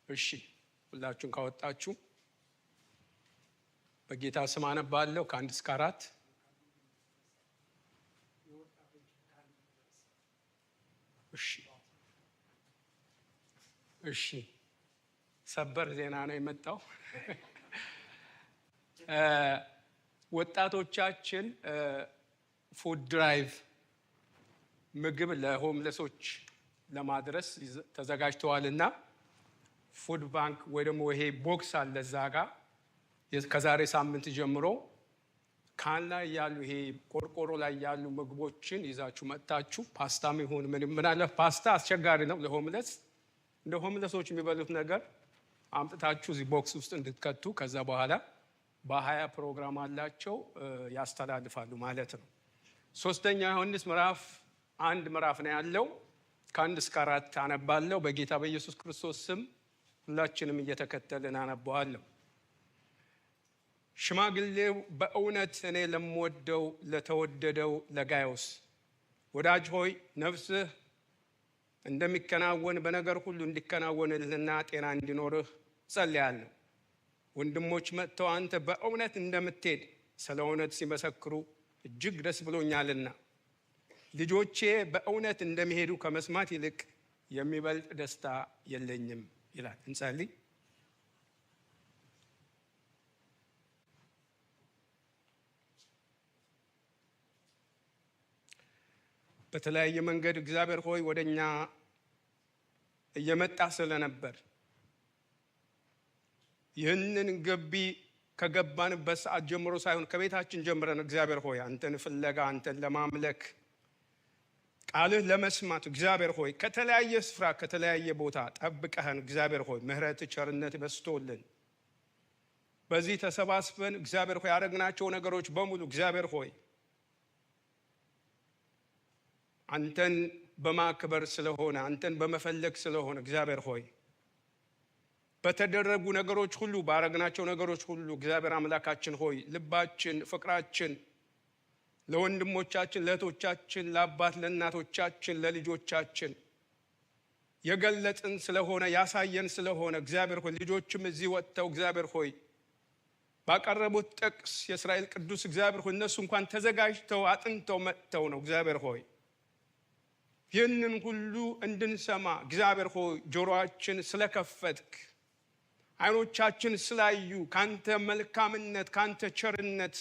እሺ ሁላችሁም ካወጣችሁ በጌታ ስም አነባለሁ ከ1 እስከ 4። እሺ ሰበር ዜና ነው የመጣው። ወጣቶቻችን ፉድ ድራይቭ ምግብ ለሆምለሶች ለማድረስ ተዘጋጅተዋልና ፉድ ባንክ ወይ ደግሞ ይሄ ቦክስ አለ እዛ ጋር ከዛሬ ሳምንት ጀምሮ ካን ላይ ያሉ ይሄ ቆርቆሮ ላይ ያሉ ምግቦችን ይዛችሁ መጣችሁ። ፓስታም ይሁን ምን አለ ፓስታ አስቸጋሪ ነው ለሆምለስ፣ እንደ ሆምለሶች የሚበሉት ነገር አምጥታችሁ እዚህ ቦክስ ውስጥ እንድትከቱ ከዛ በኋላ በ20 ፕሮግራም አላቸው ያስተላልፋሉ ማለት ነው። 3ኛ ዮሐንስ ምዕራፍ 1 ምዕራፍ ነው ያለው ከ1 እስከ 4 አነባለሁ። በጌታ በኢየሱስ ክርስቶስ ስም ሁላችንም እየተከተልን አነባዋለሁ። ሽማግሌው በእውነት እኔ ለምወደው ለተወደደው ለጋዮስ ወዳጅ ሆይ ነፍስህ እንደሚከናወን በነገር ሁሉ እንዲከናወንልህና ጤና እንዲኖርህ ጸልያለሁ። ወንድሞች መጥተው አንተ በእውነት እንደምትሄድ ስለ እውነት ሲመሰክሩ እጅግ ደስ ብሎኛልና ልጆቼ በእውነት እንደሚሄዱ ከመስማት ይልቅ የሚበልጥ ደስታ የለኝም ይላል። እንጸልይ። በተለያየ መንገድ እግዚአብሔር ሆይ ወደኛ እየመጣ ስለነበር ይህንን ግቢ ከገባንበት ሰዓት ጀምሮ ሳይሆን ከቤታችን ጀምረን እግዚአብሔር ሆይ አንተን ፍለጋ አንተን ለማምለክ ቃልህ ለመስማት እግዚአብሔር ሆይ ከተለያየ ስፍራ ከተለያየ ቦታ ጠብቀህን እግዚአብሔር ሆይ ምሕረት ቸርነት በስቶልን በዚህ ተሰባስበን እግዚአብሔር ሆይ ያደረግናቸው ነገሮች በሙሉ እግዚአብሔር ሆይ አንተን በማክበር ስለሆነ አንተን በመፈለግ ስለሆነ እግዚአብሔር ሆይ በተደረጉ ነገሮች ሁሉ ባረግናቸው ነገሮች ሁሉ እግዚአብሔር አምላካችን ሆይ ልባችን ፍቅራችን ለወንድሞቻችን ለእህቶቻችን ለአባት ለእናቶቻችን ለልጆቻችን የገለጥን ስለሆነ ያሳየን ስለሆነ እግዚአብሔር ሆይ ልጆችም እዚህ ወጥተው እግዚአብሔር ሆይ ባቀረቡት ጥቅስ የእስራኤል ቅዱስ እግዚአብሔር ሆይ እነሱ እንኳን ተዘጋጅተው አጥንተው መጥተው ነው እግዚአብሔር ሆይ ይህንን ሁሉ እንድንሰማ እግዚአብሔር ሆይ ጆሮአችን ስለከፈትክ አይኖቻችን ስላዩ ካንተ መልካምነት ካንተ ቸርነት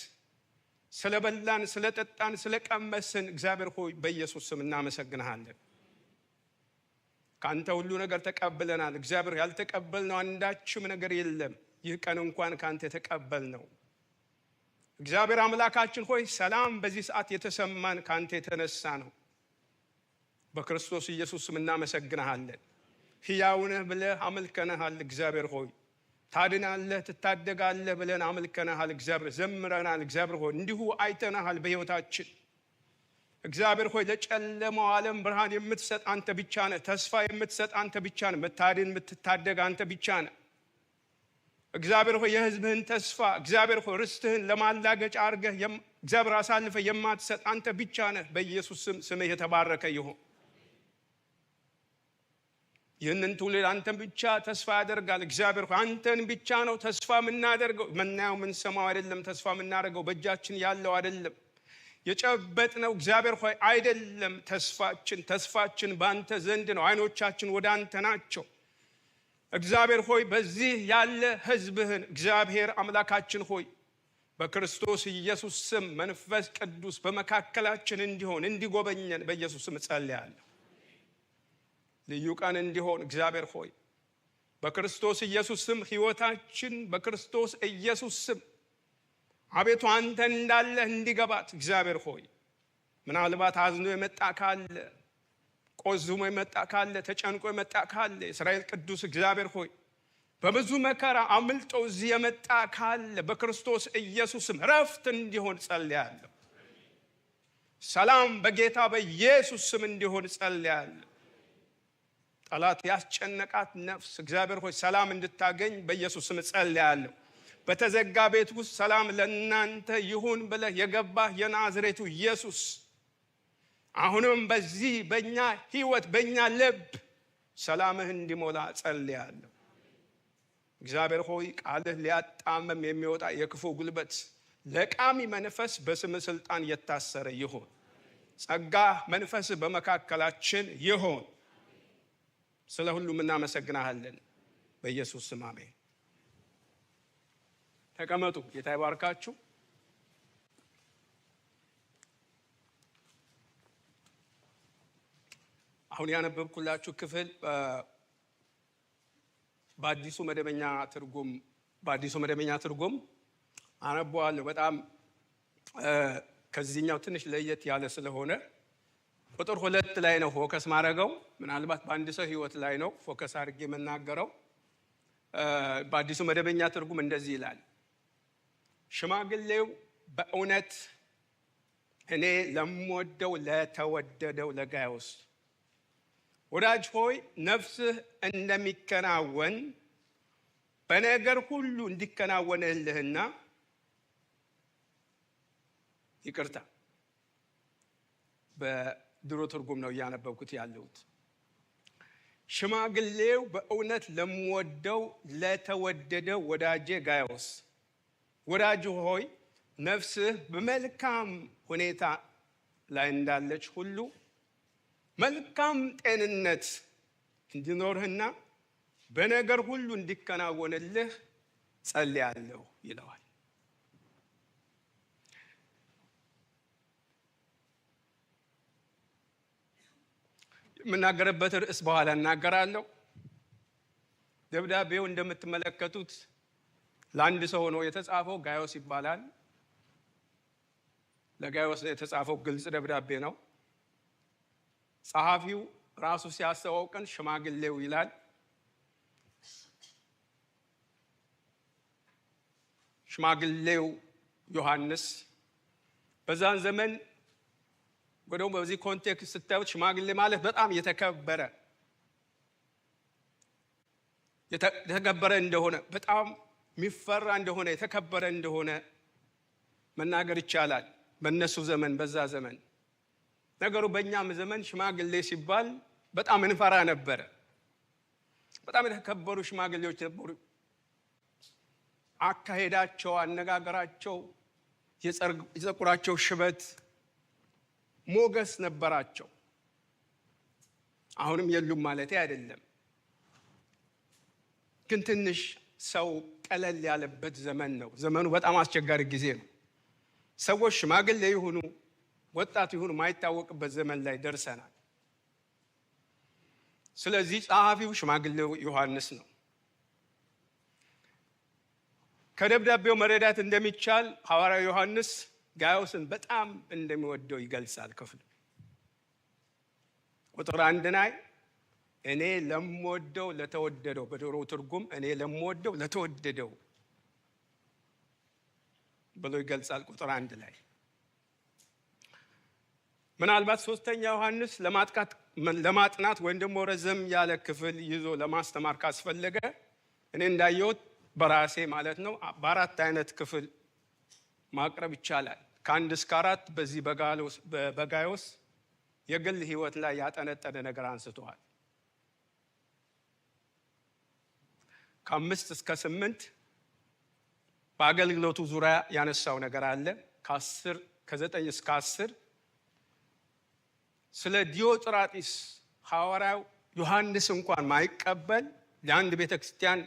ስለበላን ስለጠጣን ስለቀመስን እግዚአብሔር ሆይ በኢየሱስ ስም እናመሰግንሃለን። ካንተ ሁሉ ነገር ተቀብለናል እግዚአብሔር ያልተቀበልነው አንዳችም ነገር የለም። ይህ ቀን እንኳን ካንተ ተቀበልነው እግዚአብሔር አምላካችን ሆይ ሰላም በዚህ ሰዓት የተሰማን ካንተ የተነሳ ነው። በክርስቶስ ኢየሱስ ስም እናመሰግንሃለን። ሕያው ነህ ብለህ አመልከናል እግዚአብሔር ሆይ ታድናለህ ትታደጋለህ ብለን አመልከናል እግዚአብሔር ዘምረናል እግዚአብሔር ሆይ እንዲሁ አይተናል በሕይወታችን እግዚአብሔር ሆይ ለጨለማው ዓለም ብርሃን የምትሰጥ አንተ ብቻ ነህ። ተስፋ የምትሰጥ አንተ ብቻ ነህ። መታደን የምትታደግ አንተ ብቻ ነህ እግዚአብሔር ሆይ የሕዝብህን ተስፋ እግዚአብሔር ሆይ ርስትህን ለማላገጫ አድርገህ እግዚአብሔር አሳልፈህ የማትሰጥ አንተ ብቻ ነህ። በኢየሱስ ስም ስምህ የተባረከ ይሁን። ይህንን ትውልድ አንተን ብቻ ተስፋ ያደርጋል እግዚአብሔር ሆይ አንተን ብቻ ነው ተስፋ የምናደርገው። ምናየው ምንሰማው አይደለም ተስፋ የምናደርገው በእጃችን ያለው አይደለም የጨበጥነው እግዚአብሔር ሆይ አይደለም። ተስፋችን በአንተ ዘንድ ነው። አይኖቻችን ወደ አንተ ናቸው እግዚአብሔር ሆይ በዚህ ያለ ሕዝብህን እግዚአብሔር አምላካችን ሆይ በክርስቶስ ኢየሱስ ስም መንፈስ ቅዱስ በመካከላችን እንዲሆን እንዲጎበኘን በኢየሱስ ስም ጸልያለሁ። ልዩ ቀን እንዲሆን እግዚአብሔር ሆይ በክርስቶስ ኢየሱስ ስም ሕይወታችን በክርስቶስ ኢየሱስ ስም አቤቱ አንተ እንዳለህ እንዲገባት እግዚአብሔር ሆይ ምናልባት አዝኖ የመጣ ካለ ቆዝሞ የመጣ ካለ ተጨንቆ የመጣ ካለ የእስራኤል ቅዱስ እግዚአብሔር ሆይ በብዙ መከራ አምልጦ እዚህ የመጣ ካለ በክርስቶስ ኢየሱስ ስም ረፍት እንዲሆን ጸልያለሁ። ሰላም በጌታ በኢየሱስ ስም እንዲሆን ጸልያለሁ። ጠላት ያስጨነቃት ነፍስ እግዚአብሔር ሆይ ሰላም እንድታገኝ በኢየሱስ ስም ጸልያለሁ። በተዘጋ ቤት ውስጥ ሰላም ለእናንተ ይሁን ብለህ የገባህ የናዝሬቱ ኢየሱስ አሁንም በዚህ በእኛ ሕይወት በእኛ ልብ ሰላምህ እንዲሞላ ጸልያለሁ። እግዚአብሔር ሆይ ቃልህ ሊያጣመም የሚወጣ የክፉ ጉልበት ለቃሚ መንፈስ በስም ስልጣን የታሰረ ይሁን። ጸጋ መንፈስ በመካከላችን ይሁን። ስለ ሁሉም እናመሰግናለን በኢየሱስ ስም አሜን። ተቀመጡ። ጌታ ይባርካችሁ። አሁን ያነበብኩላችሁ ክፍል በአዲሱ መደበኛ ትርጉም አነበዋለሁ። በጣም ከዚህኛው ትንሽ ለየት ያለ ስለሆነ ቁጥር 2 ላይ ነው ፎከስ ማድረገው። ምናልባት በአንድ ሰው ህይወት ላይ ነው ፎከስ አድርጌ የምናገረው። በአዲሱ መደበኛ ትርጉም እንደዚህ ይላል። ሽማግሌው በእውነት እኔ ለምወደው ለተወደደው ለጋይዮስ ወዳጅ ሆይ ነፍስህ እንደሚከናወን በነገር ሁሉ እንዲከናወንልህና ይቅርታ፣ በድሮ ትርጉም ነው እያነበብኩት ያለሁት። ሽማግሌው በእውነት ለምወደው ለተወደደው ወዳጄ ጋይዮስ ወዳጅ ሆይ ነፍስህ በመልካም ሁኔታ ላይ እንዳለች ሁሉ መልካም ጤንነት እንዲኖርህና በነገር ሁሉ እንዲከናወንልህ ጸልያለሁ ይለዋል። የምናገርበት ርዕስ በኋላ እናገራለሁ። ደብዳቤው እንደምትመለከቱት ለአንድ ሰው ሆኖ የተጻፈው ጋይዮስ ይባላል። ለጋይዮስ የተጻፈው ግልጽ ደብዳቤ ነው። ጸሐፊው ራሱ ሲያስተዋውቀን ሽማግሌው ይላል። ሽማግሌው ዮሐንስ በዛን ዘመን ወደው በዚህ ኮንቴክስት ስታዩት ሽማግሌ ማለት በጣም የተከበረ እንደሆነ በጣም የሚፈራ እንደሆነ የተከበረ እንደሆነ መናገር ይቻላል። በእነሱ ዘመን በዛ ዘመን ነገሩ በእኛም ዘመን ሽማግሌ ሲባል በጣም እንፈራ ነበረ። በጣም የተከበሩ ሽማግሌዎች ነበሩ። አካሄዳቸው፣ አነጋገራቸው፣ የፀጉራቸው ሽበት ሞገስ ነበራቸው። አሁንም የሉም ማለት አይደለም፣ ግን ትንሽ ሰው ቀለል ያለበት ዘመን ነው። ዘመኑ በጣም አስቸጋሪ ጊዜ ነው። ሰዎች ሽማግሌ ይሁኑ ወጣት ይሁኑ ማይታወቅበት ዘመን ላይ ደርሰናል። ስለዚህ ጸሐፊው ሽማግሌው ዮሐንስ ነው። ከደብዳቤው መረዳት እንደሚቻል ሐዋርያው ዮሐንስ ጋይዮስን በጣም እንደሚወደው ይገልጻል። ክፍሉ ቁጥር 1 ላይ እኔ ለምወደው ለተወደደው፣ በድሮ ትርጉም እኔ ለምወደው ለተወደደው ብሎ ይገልጻል። ቁጥር 1 ላይ ምናልባት ሶስተኛ ዮሐንስ ለማጥናት ወይም ደግሞ ረዘም ያለ ክፍል ይዞ ለማስተማር ካስፈለገ እኔ እንዳየሁት በራሴ ማለት ነው በአራት አይነት ክፍል ማቅረብ ይቻላል። ከ1 እስከ 4 በዚህ በጋይዮስ የግል ህይወት ላይ ያጠነጠነ ነገር አንስተዋል። ከ5 እስከ 8 በአገልግሎቱ ዙሪያ ያነሳው ነገር አለ። ከ9 እስከ 10 ስለ ዲዮጥራጢስ ሐዋርያው ዮሐንስ እንኳን ማይቀበል ለአንድ ቤተክርስቲያን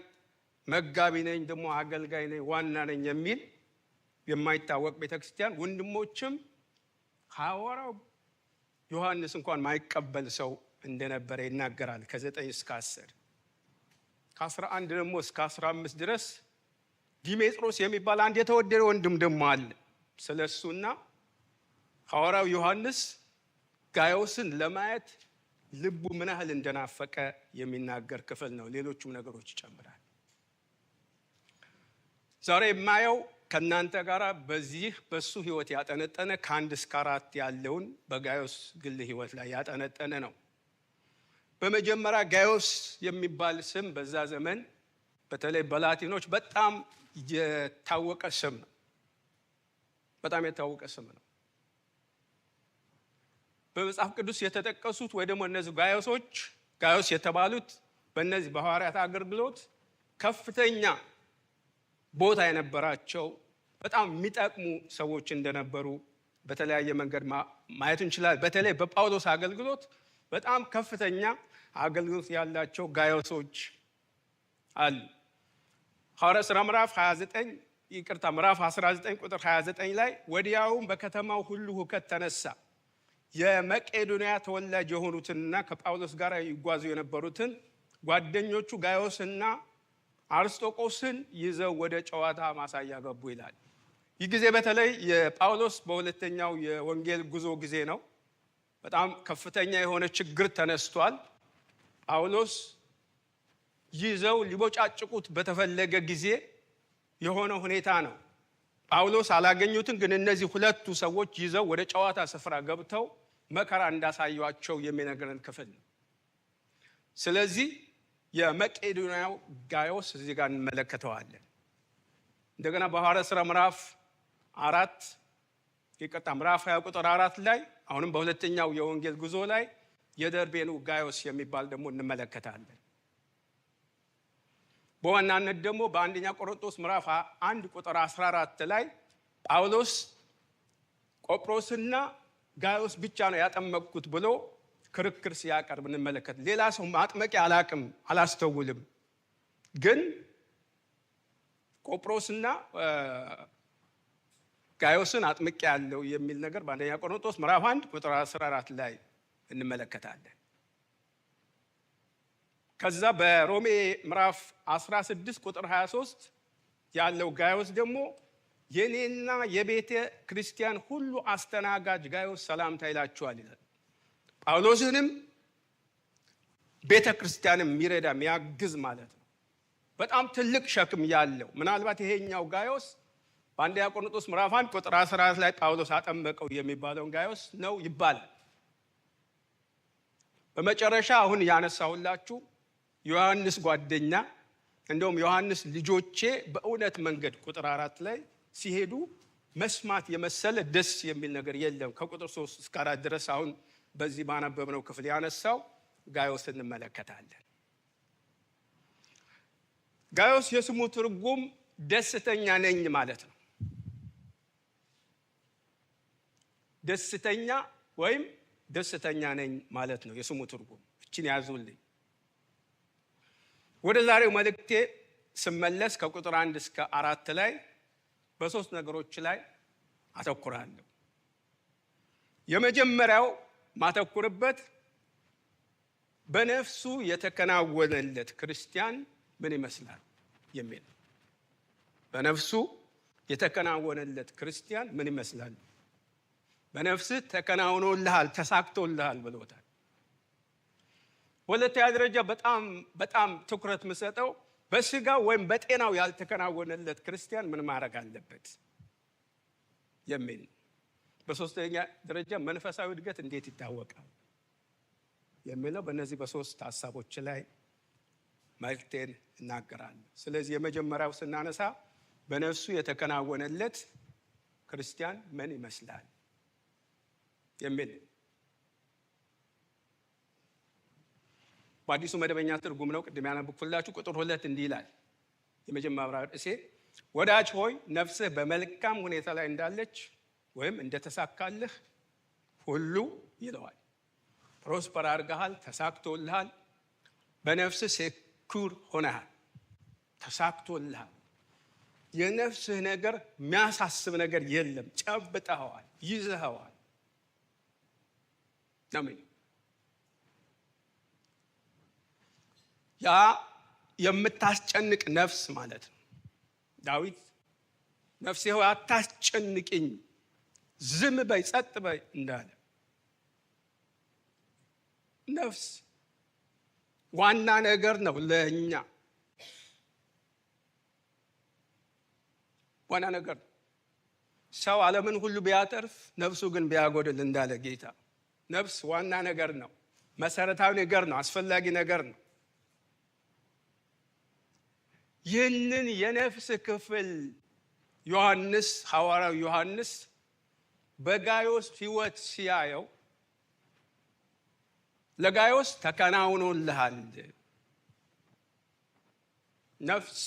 መጋቢ ነኝ ደግሞ አገልጋይ ነኝ ዋና ነኝ የሚል የማይታወቅ ቤተክርስቲያን ወንድሞችም ሐዋርያው ዮሐንስ እንኳን ማይቀበል ሰው እንደነበረ ይናገራል። ከ9 እስከ 10 ከ11 ደግሞ እስከ 15 ድረስ ዲሜጥሮስ የሚባል አንድ የተወደደ ወንድም ደግሞ አለ። ስለሱና ሐዋርያው ዮሐንስ ጋይዮስን ለማየት ልቡ ምን ያህል እንደናፈቀ የሚናገር ክፍል ነው። ሌሎችም ነገሮች ይጨምራል። ዛሬ የማየው ከእናንተ ጋር በሱ ህይወት ያጠነጠነ ከ1 እስከ 4 ያለውን በጋይዮስ ግል ህይወት ላይ ያጠነጠነ ነው። በመጀመሪያ ጋይዮስ የሚባል ስም በዛ ዘመን በተለይ በላቲኖች በጣም የታወቀ ስም ነው። በጣም የታወቀ ስም ነው። በመጽሐፍ ቅዱስ የተጠቀሱት ወይ ደግሞ እነዚህ ጋይዮስ የተባሉት በእነዚህ በሐዋርያት አገልግሎት ከፍተኛ ቦታ የነበራቸው በጣም የሚጠቅሙ ሰዎች እንደነበሩ በተለያየ መንገድ ማየት እንችላለን። በተለይ በጳውሎስ አገልግሎት በጣም ከፍተኛ አገልግሎት ያላቸው ጋዮሶች አሉ። ሐዋርያት ሥራ ምዕራፍ 19 ቁጥር 29 ላይ ወዲያውም በከተማው ሁሉ ሁከት ተነሳ፣ የመቄዶንያ ተወላጅ የሆኑትንና ከጳውሎስ ጋር ይጓዙ የነበሩትን ጓደኞቹ ጋዮስና አርስጦቆስን ይዘው ወደ ጨዋታ ማሳያ ገቡ ይላል። ይህ ጊዜ በተለይ የጳውሎስ በሁለተኛው የወንጌል ጉዞ ጊዜ ነው። በጣም ከፍተኛ የሆነ ችግር ተነስቷል። ጳውሎስ ይዘው ሊቦጫጭቁት በተፈለገ ጊዜ የሆነ ሁኔታ ነው። ጳውሎስ አላገኙትን፣ ግን እነዚህ ሁለቱ ሰዎች ይዘው ወደ ጨዋታ ስፍራ ገብተው መከራ እንዳሳዩአቸው የሚነግረን ክፍል ነው። ስለዚህ የመቄዶንያው ጋዮስ እዚህ ጋር እንመለከተዋለን። እንደገና በሐዋርያት ሥራ ምዕራፍ 20 ቁጥር 4 ላይ አሁንም በሁለተኛው የወንጌል ጉዞ ላይ የደርቤኑ ጋዮስ የሚባል ደግሞ እንመለከታለን። በዋናነት ደግሞ በአንደኛ ቆሮንቶስ ምዕራፍ 1 ቁጥር 14 ላይ ጳውሎስ ቆጵሮስና ጋዮስ ብቻ ነው ያጠመቅኩት ብሎ ክርክር ሲያቀርብ እንመለከት። ሌላ ሰው ማጥመቂያ አላቅም አላስተውልም፣ ግን ቆጵሮስና ጋዮስን አጥምቄ ያለው የሚል ነገር በአንደኛ ቆሮንቶስ ምዕራፍ 1 ቁጥር 14 ላይ እንመለከታለን። ከዛ በሮሜ ምዕራፍ 16 ቁጥር 23 ያለው ጋዮስ ደግሞ የኔና የቤተ ክርስቲያን ሁሉ አስተናጋጅ ጋዮስ ሰላምታ ይላችኋል ይላል። ጳውሎስንም ቤተ ክርስቲያንም የሚረዳ የሚያግዝ ማለት ነው። በጣም ትልቅ ሸክም ያለው ምናልባት ይሄኛው ጋዮስ በአንደኛ ቆሮንቶስ ምዕራፍ 1 ቁጥር 14 ላይ ጳውሎስ አጠመቀው የሚባለውን ጋዮስ ነው ይባላል። በመጨረሻ አሁን ያነሳሁላችሁ ዮሐንስ ጓደኛ፣ እንደውም ዮሐንስ ልጆቼ በእውነት መንገድ ቁጥር 4 ላይ ሲሄዱ መስማት የመሰለ ደስ የሚል ነገር የለም። ከቁጥር 3 እስከ 4 ድረስ አሁን በዚህ ባነበብነው ክፍል ያነሳው ጋዮስ እንመለከታለን። ጋዮስ የስሙ ትርጉም ደስተኛ ነኝ ማለት ነው። ደስተኛ ወይም ደስተኛ ነኝ ማለት ነው የስሙ ትርጉም። እቺን ያዙልኝ። ወደ ዛሬው መልእክቴ ስመለስ ከቁጥር 1 እስከ 4 ላይ በሶስት ነገሮች ላይ አተኩራለሁ። የመጀመሪያው ማተኩርበት በነፍሱ የተከናወነለት ክርስቲያን ምን ይመስላል የሚል። በነፍሱ የተከናወነለት ክርስቲያን ምን ይመስላል? በነፍስህ ተከናውኖልሃል፣ ተሳክቶልሃል ብሎታል። ሁለተኛ ደረጃ በጣም ትኩረት የምሰጠው በስጋ ወይም በጤናው ያልተከናወነለት ክርስቲያን ምን ማድረግ አለበት የሚል። በሶስተኛ ደረጃ መንፈሳዊ እድገት እንዴት ይታወቃል የሚለው። በእነዚህ በሶስት ሀሳቦች ላይ መልእክቴን እናገራለሁ። ስለዚህ የመጀመሪያው ስናነሳ በነፍሱ የተከናወነለት ክርስቲያን ምን ይመስላል የሚል። በአዲሱ መደበኛ ትርጉም ነው ቅድም ያነበብኩላችሁ። ቁጥር 2 እንዲህ ይላል። የመጀመሪያው ርዕሴ ወዳጅ ሆይ ነፍስህ በመልካም ሁኔታ ላይ እንዳለች ወይም እንደተሳካልህ ሁሉ ይለዋል። ፕሮስፐር አድርገሃል፣ ተሳክቶልሃል። በነፍስህ ሴኩር ሆነሃል፣ ተሳክቶልሃል። የነፍስህ ነገር የሚያሳስብ ነገር የለም። ጨብጠኸዋል፣ ይዘኸዋል። አሜን። ያ የምታስጨንቅ ነፍስ ማለት ነው። ዳዊት ነፍሴ ሆይ አታስጨንቅኝ፣ ዝም በይ፣ ጸጥ በይ እንዳለ። ነፍስ ዋና ነገር ነው ለእኛ፣ ዋና ነገር ነው። ሰው ዓለምን ሁሉ ቢያተርፍ ነፍሱ ግን ቢያጎድል እንዳለ ጌታ፣ ነፍስ ዋና ነገር ነው፣ መሰረታዊ ነገር ነው፣ አስፈላጊ ነገር ነው። ይህንን የነፍስ ክፍል ዮሐንስ ሐዋርያው ዮሐንስ በጋዮስ ሕይወት ሲያየው ለጋዮስ ተከናውኖልሃል፣ ነፍስ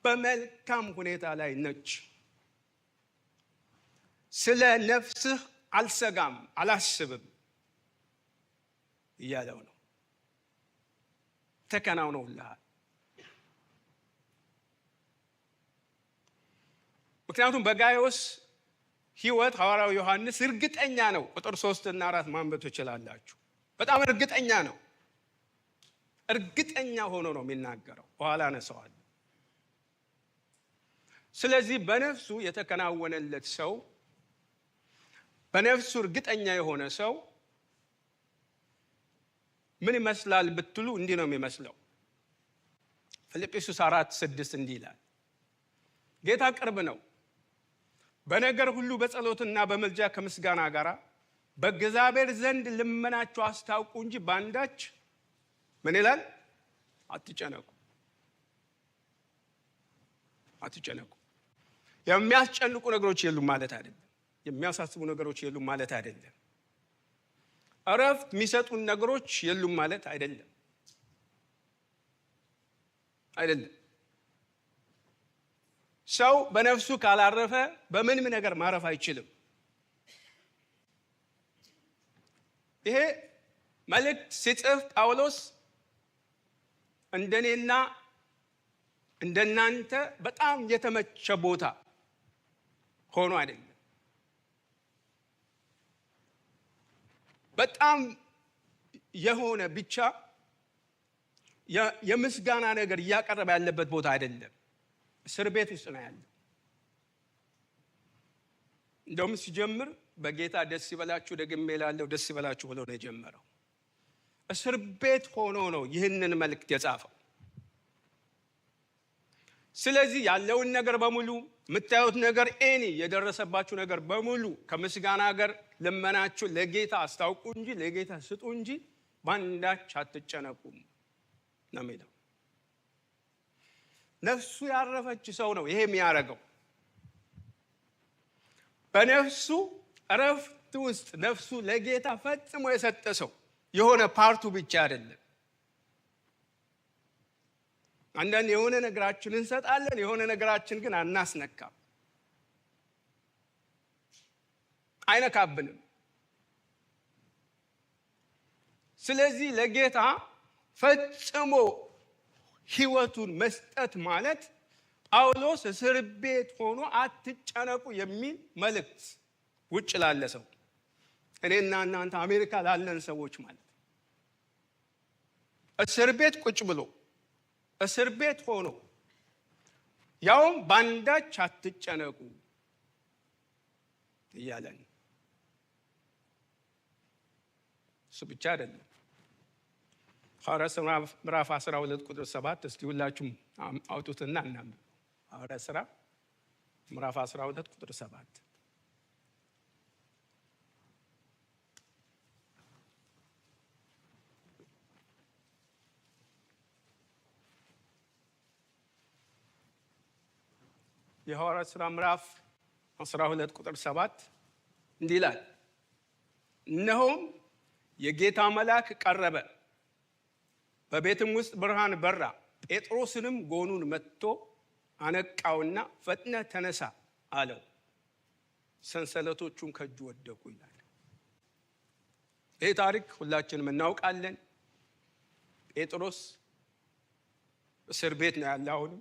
በመልካም ሁኔታ ላይ ነች። ስለ ነፍስህ አልሰጋም አላስብም እያለው ነው። ተከናውኖልሃል። ምክንያቱም በጋይዮስ ሕይወት ሐዋርያው ዮሐንስ እርግጠኛ ነው። ቁጥር 3 እና 4 ማንበብ ትችላላችሁ። በጣም እርግጠኛ ነው። እርግጠኛ ሆኖ ነው የሚናገረው። በኋላ አነሳዋለሁ። ስለዚህ በነፍሱ የተከናወነለት ሰው፣ በነፍሱ እርግጠኛ የሆነ ሰው ምን ይመስላል ብትሉ እንዲህ ነው የሚመስለው። ፊልጵስዩስ 4:6 እንዲህ ይላል፣ ጌታ ቅርብ ነው፣ በነገር ሁሉ በጸሎትና በምልጃ ከምስጋና ጋር በእግዚአብሔር ዘንድ ልመናችሁ አስታውቁ እንጂ በአንዳች ምን ይላል? አትጨነቁ። አትጨነቁ። የሚያስጨንቁ ነገሮች የሉም ማለት አይደለም። የሚያሳስቡ ነገሮች የሉም ማለት አይደለም። እረፍት የሚሰጡን ነገሮች የሉም ማለት አይደለም። ሰው በነፍሱ ካላረፈ በምንም ነገር ማረፍ አይችልም። ይሄ መልእክት ሲጽፍ ጳውሎስ እንደኔና እንደናንተ በጣም የተመቸ ቦታ ሆኖ አይደለም። በጣም የሆነ ብቻ የምስጋና ነገር እያቀረበ ያለበት ቦታ አይደለም። እስር ቤት ውስጥ ነው ያለው። እንደውም ሲጀምር በጌታ ደስ ይበላችሁ፣ ደግሜ እላለሁ ደስ ይበላችሁ ብሎ ነው የጀመረው። እስር ቤት ሆኖ ነው ይህንን መልእክት የጻፈው። ስለዚህ ያለውን ነገር በሙሉ የምታዩት ነገር የደረሰባችሁ ነገር በሙሉ ከምስጋና ጋር ልመናችሁ ለጌታ አስታውቁ እንጂ ለጌታ ስጡ እንጂ በአንዳች አትጨነቁም ነው የሚለው። ነፍሱ ያረፈች ሰው ነው ይሄ የሚያደርገው። በነፍሱ እረፍት ውስጥ ነፍሱ ለጌታ ፈጽሞ የሰጠ ሰው የሆነ ፓርቱ ብቻ አይደለም። አንዳንድ የሆነ ነገራችን እንሰጣለን፣ የሆነ ነገራችን ግን አናስነካም፣ አይነካብንም። ስለዚህ ለጌታ ፈጽሞ ሕይወቱን መስጠት ማለት ጳውሎስ እስር ቤት ሆኖ አትጨነቁ የሚል መልእክት ውጭ ላለ ሰው፣ እኔና እናንተ አሜሪካ ላለን ሰዎች ማለት እስር ቤት ቁጭ ብሎ እስር ቤት ሆኖ ያውም በአንዳች አትጨነቁ እያለን። እሱ ብቻ አይደለም። ሐዋርያት ሥራ ምዕራፍ 12 ቁጥር 7 እስቲ ሁላችሁም አውጡትና እናንብብ። ሐዋርያት ሥራ ምዕራፍ 12 ቁጥር 7 የሐዋርያት ሥራ ምዕራፍ 12 ቁጥር 7 እንዲህ ይላል፣ እነሆም የጌታ መልአክ ቀረበ፣ በቤትም ውስጥ ብርሃን በራ፣ ጴጥሮስንም ጎኑን መትቶ አነቃውና ፈጥነህ ተነሳ አለው፣ ሰንሰለቶቹም ከእጁ ወደቁ ይላል። ይህ ታሪክ ሁላችንም እናውቃለን። ጴጥሮስ እስር ቤት ነው ያለ። አሁንም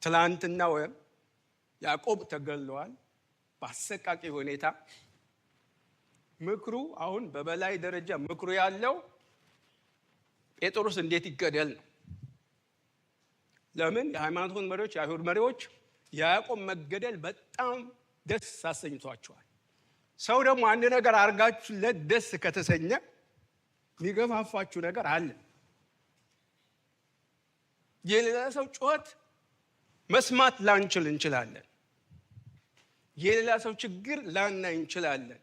ትላንትና ወይም ያዕቆብ ተገለዋል በአሰቃቂ ሁኔታ። ምክሩ አሁን በበላይ ደረጃ ምክሩ ያለው ጴጥሮስ እንዴት ይገደል ነው። ለምን? የሃይማኖት መሪዎች፣ የአይሁድ መሪዎች የያዕቆብ መገደል በጣም ደስ አሰኝቷቸዋል። ሰው ደግሞ አንድ ነገር አድርጋችሁለት ደስ ከተሰኘ የሚገፋፋችሁ ነገር አለ። የሌላ ሰው ጩኸት መስማት ላንችል እንችላለን። የሌላ ሰው ችግር ላናይ እንችላለን።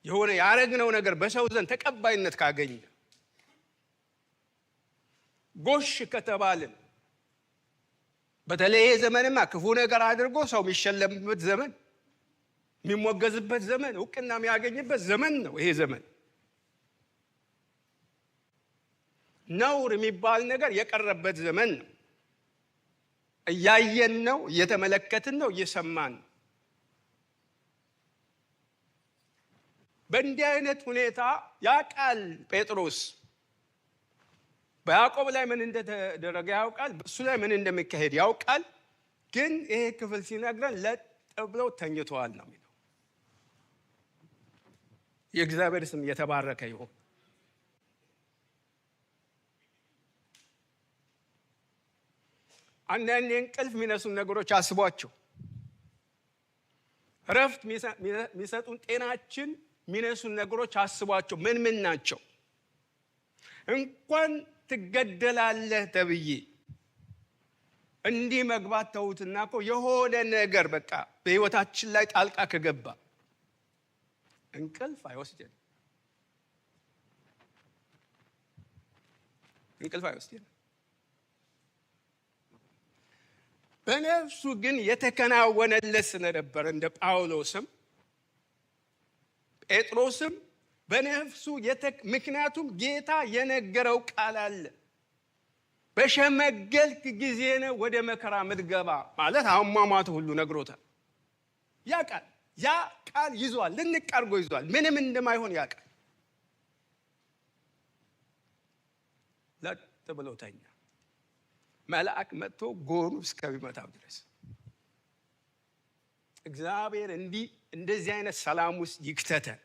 የሆነ ያረግነው ነገር በሰው ዘንድ ተቀባይነት ካገኘ፣ ጎሽ ከተባልን፣ በተለይ ዘመንማ ክፉ ነገር አድርጎ ሰው የሚሸለምበት ዘመን፣ የሚሞገዝበት ዘመን፣ እውቅና የሚያገኝበት ዘመን ነው ይሄ ዘመን። ነውር የሚባል ነገር የቀረበት ዘመን ነው። እያየን ነው፣ እየተመለከትን ነው፣ እየሰማን ነው። በእንዲህ አይነት ሁኔታ ያውቃል ጴጥሮስ። በያዕቆብ ላይ ምን እንደተደረገ ያውቃል፣ በእሱ ላይ ምን እንደሚካሄድ ያውቃል። ግን ይሄ ክፍል ሲነግረን ለጥ ብለው ተኝተዋል ነው የሚለው። የእግዚአብሔር ስም የተባረከ ይሁን። አንዳንድ እንቅልፍ የሚነሱን ነገሮች አስቧቸው። እረፍት የሚሰጡን ጤናችን የሚነሱን ነገሮች አስቧቸው። ምን ምን ናቸው? እንኳን ትገደላለህ ተብዬ እንዲህ መግባት ተውትና እኮ የሆነ ነገር በቃ በህይወታችን ላይ ጣልቃ ከገባ እንቅልፍ አይወስደንም። እንቅልፍ አይወስደንም። በነፍሱ ግን የተከናወነለት ስለነበረ እንደ ጳውሎስም ጴጥሮስም በነፍሱ ምክንያቱም ጌታ የነገረው ቃል አለ። በሸመገልክ ጊዜ ነው ወደ መከራ ምትገባ ማለት አሟሟቱ ሁሉ ነግሮታል። ያ ቃል ይዟል፣ ልንቅ አድርጎ ይዟል። ምንም እንደማይሆን ያ ቃል ለጥ ብሎ ተኛ። መልአክ መጥቶ ጎኑ እስከሚመታው ድረስ እግዚአብሔር እንደዚህ አይነት ሰላም ውስጥ ይክተተን።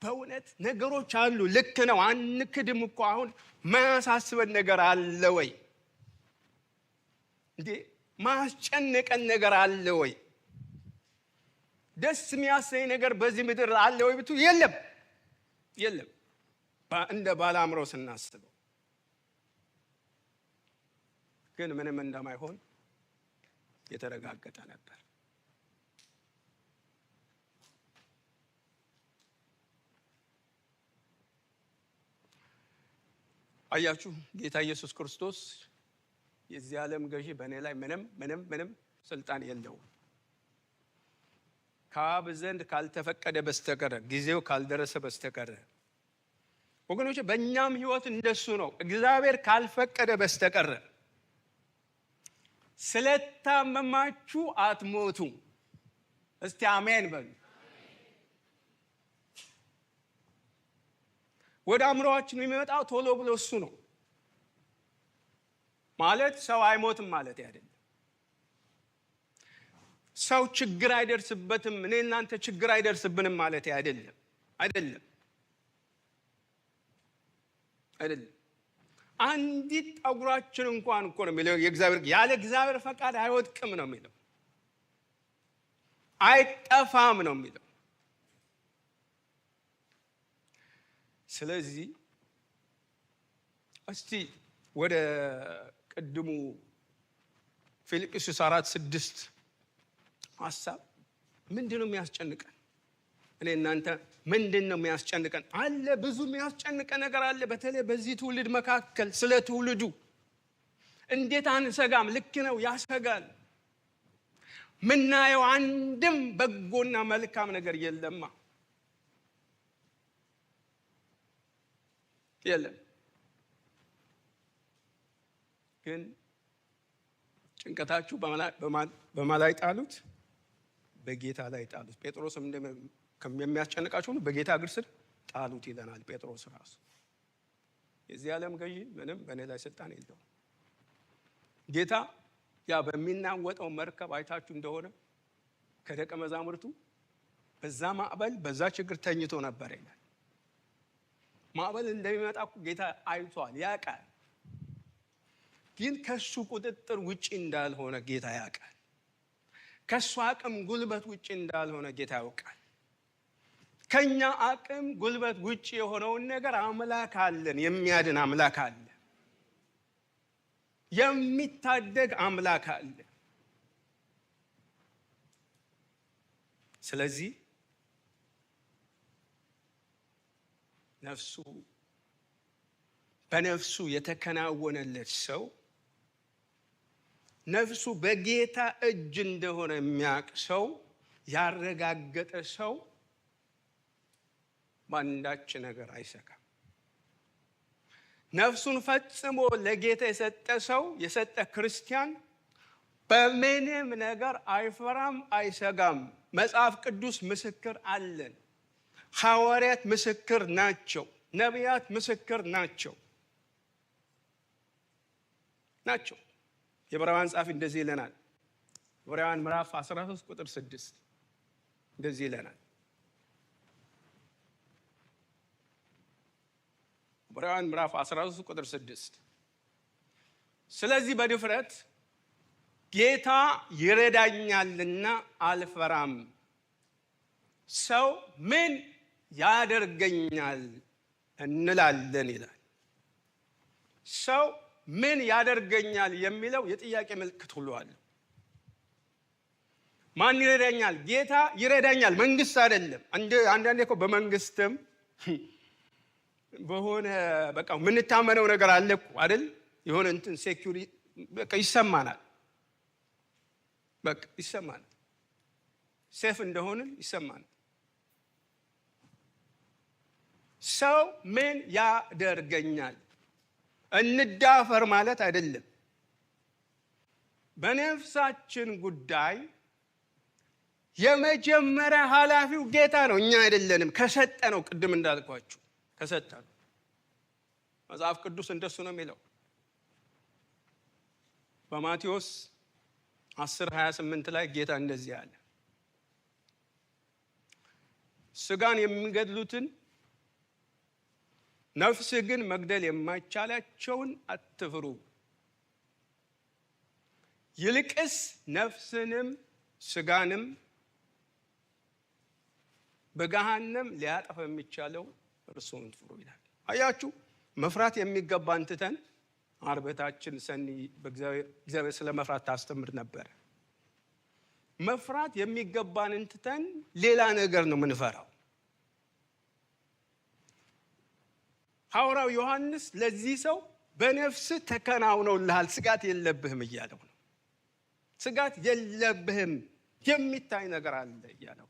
በእውነት ነገሮች አሉ። ልክ ነው፣ አንክድም እኮ። አሁን ማያሳስበን ነገር አለ ወይ እንዴ? ማስጨነቀን ነገር አለ ወይ? ደስ የሚያሰኝ ነገር በዚህ ምድር አለ ወይ ብቱ የለም። እንደ ባላምሮ ስናስበው ግን ምንም እንደማይሆን የተረጋገጠ ነበር። አያችሁ፣ ጌታ ኢየሱስ ክርስቶስ የዚህ ዓለም ገዢ በእኔ ላይ ምንም ስልጣን የለውም። ከአብ ዘንድ ካልተፈቀደ በስተቀር ጊዜው ካልደረሰ በስተቀር ወገኖች፣ በእኛም ህይወት እንደሱ ነው። እግዚአብሔር ካልፈቀደ በስተቀር ስለታመማችሁ አትሞቱም። እስቲ አሜን በሉ። ወደ አእምሮአችን የሚመጣው ቶሎ ብሎ እሱ ነው ማለት። ሰው አይሞትም ማለት አይደለም። ሰው ችግር አይደርስበትም፣ እኔ እናንተ ችግር አይደርስብንም ማለት አይደለም። አንዲት ጠጉራችን እንኳን እኮ ነው የሚለው የእግዚአብሔር፣ ያለ እግዚአብሔር ፈቃድ አይወድቅም ነው የሚለው፣ አይጠፋም ነው የሚለው። ስለዚህ እስቲ ወደ ቅድሙ ፊልጵስዩስ 4:6 ሐሳብ ምንድነው የሚያስጨንቀን? እኔ እናንተ ምንድነው የሚያስጨንቀን? አለ ብዙ የሚያስጨንቀን ነገር አለ። በተለይ በዚህ ትውልድ መካከል ስለ ትውልዱ እንዴት አንሰጋም? ልክ ነው፣ ያሰጋል። ምናየው አንድም በጎና መልካም ነገር የለም። ግን ጭንቀታችሁ በማን ላይ ጣሉት? በጌታ ላይ ጣሉት። ጴጥሮስም የሚያስጨንቃችሁ ሁሉ በጌታ እግር ስር ጣሉት ይለናል ጴጥሮስ ራሱ። የዚህ ዓለም ገዢ ምንም በእኔ ላይ ስልጣን የለውም። ጌታ ያ በሚናወጠው መርከብ አይታችሁ እንደሆነ ከደቀ መዛሙርቱ በዛ ማዕበል በዛ ችግር ተኝቶ ነበር ይላል። ማዕበል እንደሚመጣ ጌታ አይቷል፣ ያውቃል። ግን ከሱ ቁጥጥር ውጪ እንዳልሆነ ጌታ ያውቃል። ከሱ አቅም ጉልበት ውጪ እንዳልሆነ ጌታ ያውቃል። ከኛ አቅም ጉልበት ውጪ የሆነውን ነገር አምላክ አለን፣ የሚያድን አምላክ አለ፣ የሚታደግ አምላክ አለ። ስለዚህ በነፍሱ የተከናወነለት ሰው ነፍሱ በጌታ እጅ እንደሆነ የሚያውቅ ሰው፣ ያረጋገጠ ሰው በአንዳች ነገር አይሰጋም። ነፍሱን ፈጽሞ ለጌታ የሰጠ ሰው የሰጠ ክርስቲያን በምንም ነገር አይፈራም፣ አይሰጋም። መጽሐፍ ቅዱስ ምስክር አለን። ሐዋርያት ምስክር ናቸው። ነቢያት ምስክር ናቸው። የዕብራውያን ጻፊ እንደዚህ ይለናል። ዕብራውያን ምዕራፍ 13 ቁጥር 6 እንደዚህ ይለናል። ዕብራውያን ምዕራፍ 13 ቁጥር 6 ስለዚህ በድፍረት ጌታ ይረዳኛልና አልፈራም፣ ሰው ምን ያደርገኛል እንላለን ይላል። ሰው ምን ያደርገኛል የሚለው የጥያቄ ምልክት ሁሉ አለ። ማን ይረዳኛል? ጌታ ይረዳኛል። መንግስት አይደለም። አንዳንዴ እኮ በመንግስትም በሆነ በቃ የምንታመነው ነገር አለ እኮ አይደል? የሆነ እንትን ሴኩሪቲ በቃ ይሰማናል። በቃ ይሰማናል። ሴፍ እንደሆንን ይሰማናል። ሰው ምን ያደርገኛል? እንዳፈር ማለት አይደለም። በነፍሳችን ጉዳይ የመጀመሪያ ኃላፊው ጌታ ነው፣ እኛ አይደለንም። ከሰጠ ነው። ቅድም እንዳልኳችሁ ከሰጠ ነው። መጽሐፍ ቅዱስ እንደሱ ነው የሚለው። በማቴዎስ 10:28 ላይ ጌታ እንደዚህ አለ፣ ስጋን የሚገድሉትን ነፍስ ግን መግደል የማይቻላቸውን አትፍሩ፣ ይልቅስ ነፍስንም ስጋንም በገሃነም ሊያጠፋ የሚቻለው እርሱን ፍሩ ይላል። አያችሁ፣ መፍራት የሚገባን ትተን አርበታችን ሰኒ በእግዚአብሔር ስለ መፍራት ታስተምር ነበር። መፍራት የሚገባንን ትተን ሌላ ነገር ነው ምንፈራው። ሐዋርያው ዮሐንስ ለዚህ ሰው በነፍስ ተከናውኖልሃል፣ ስጋት የለብህም እያለው ነው። ስጋት የለብህም፣ የሚታይ ነገር አለ እያለው።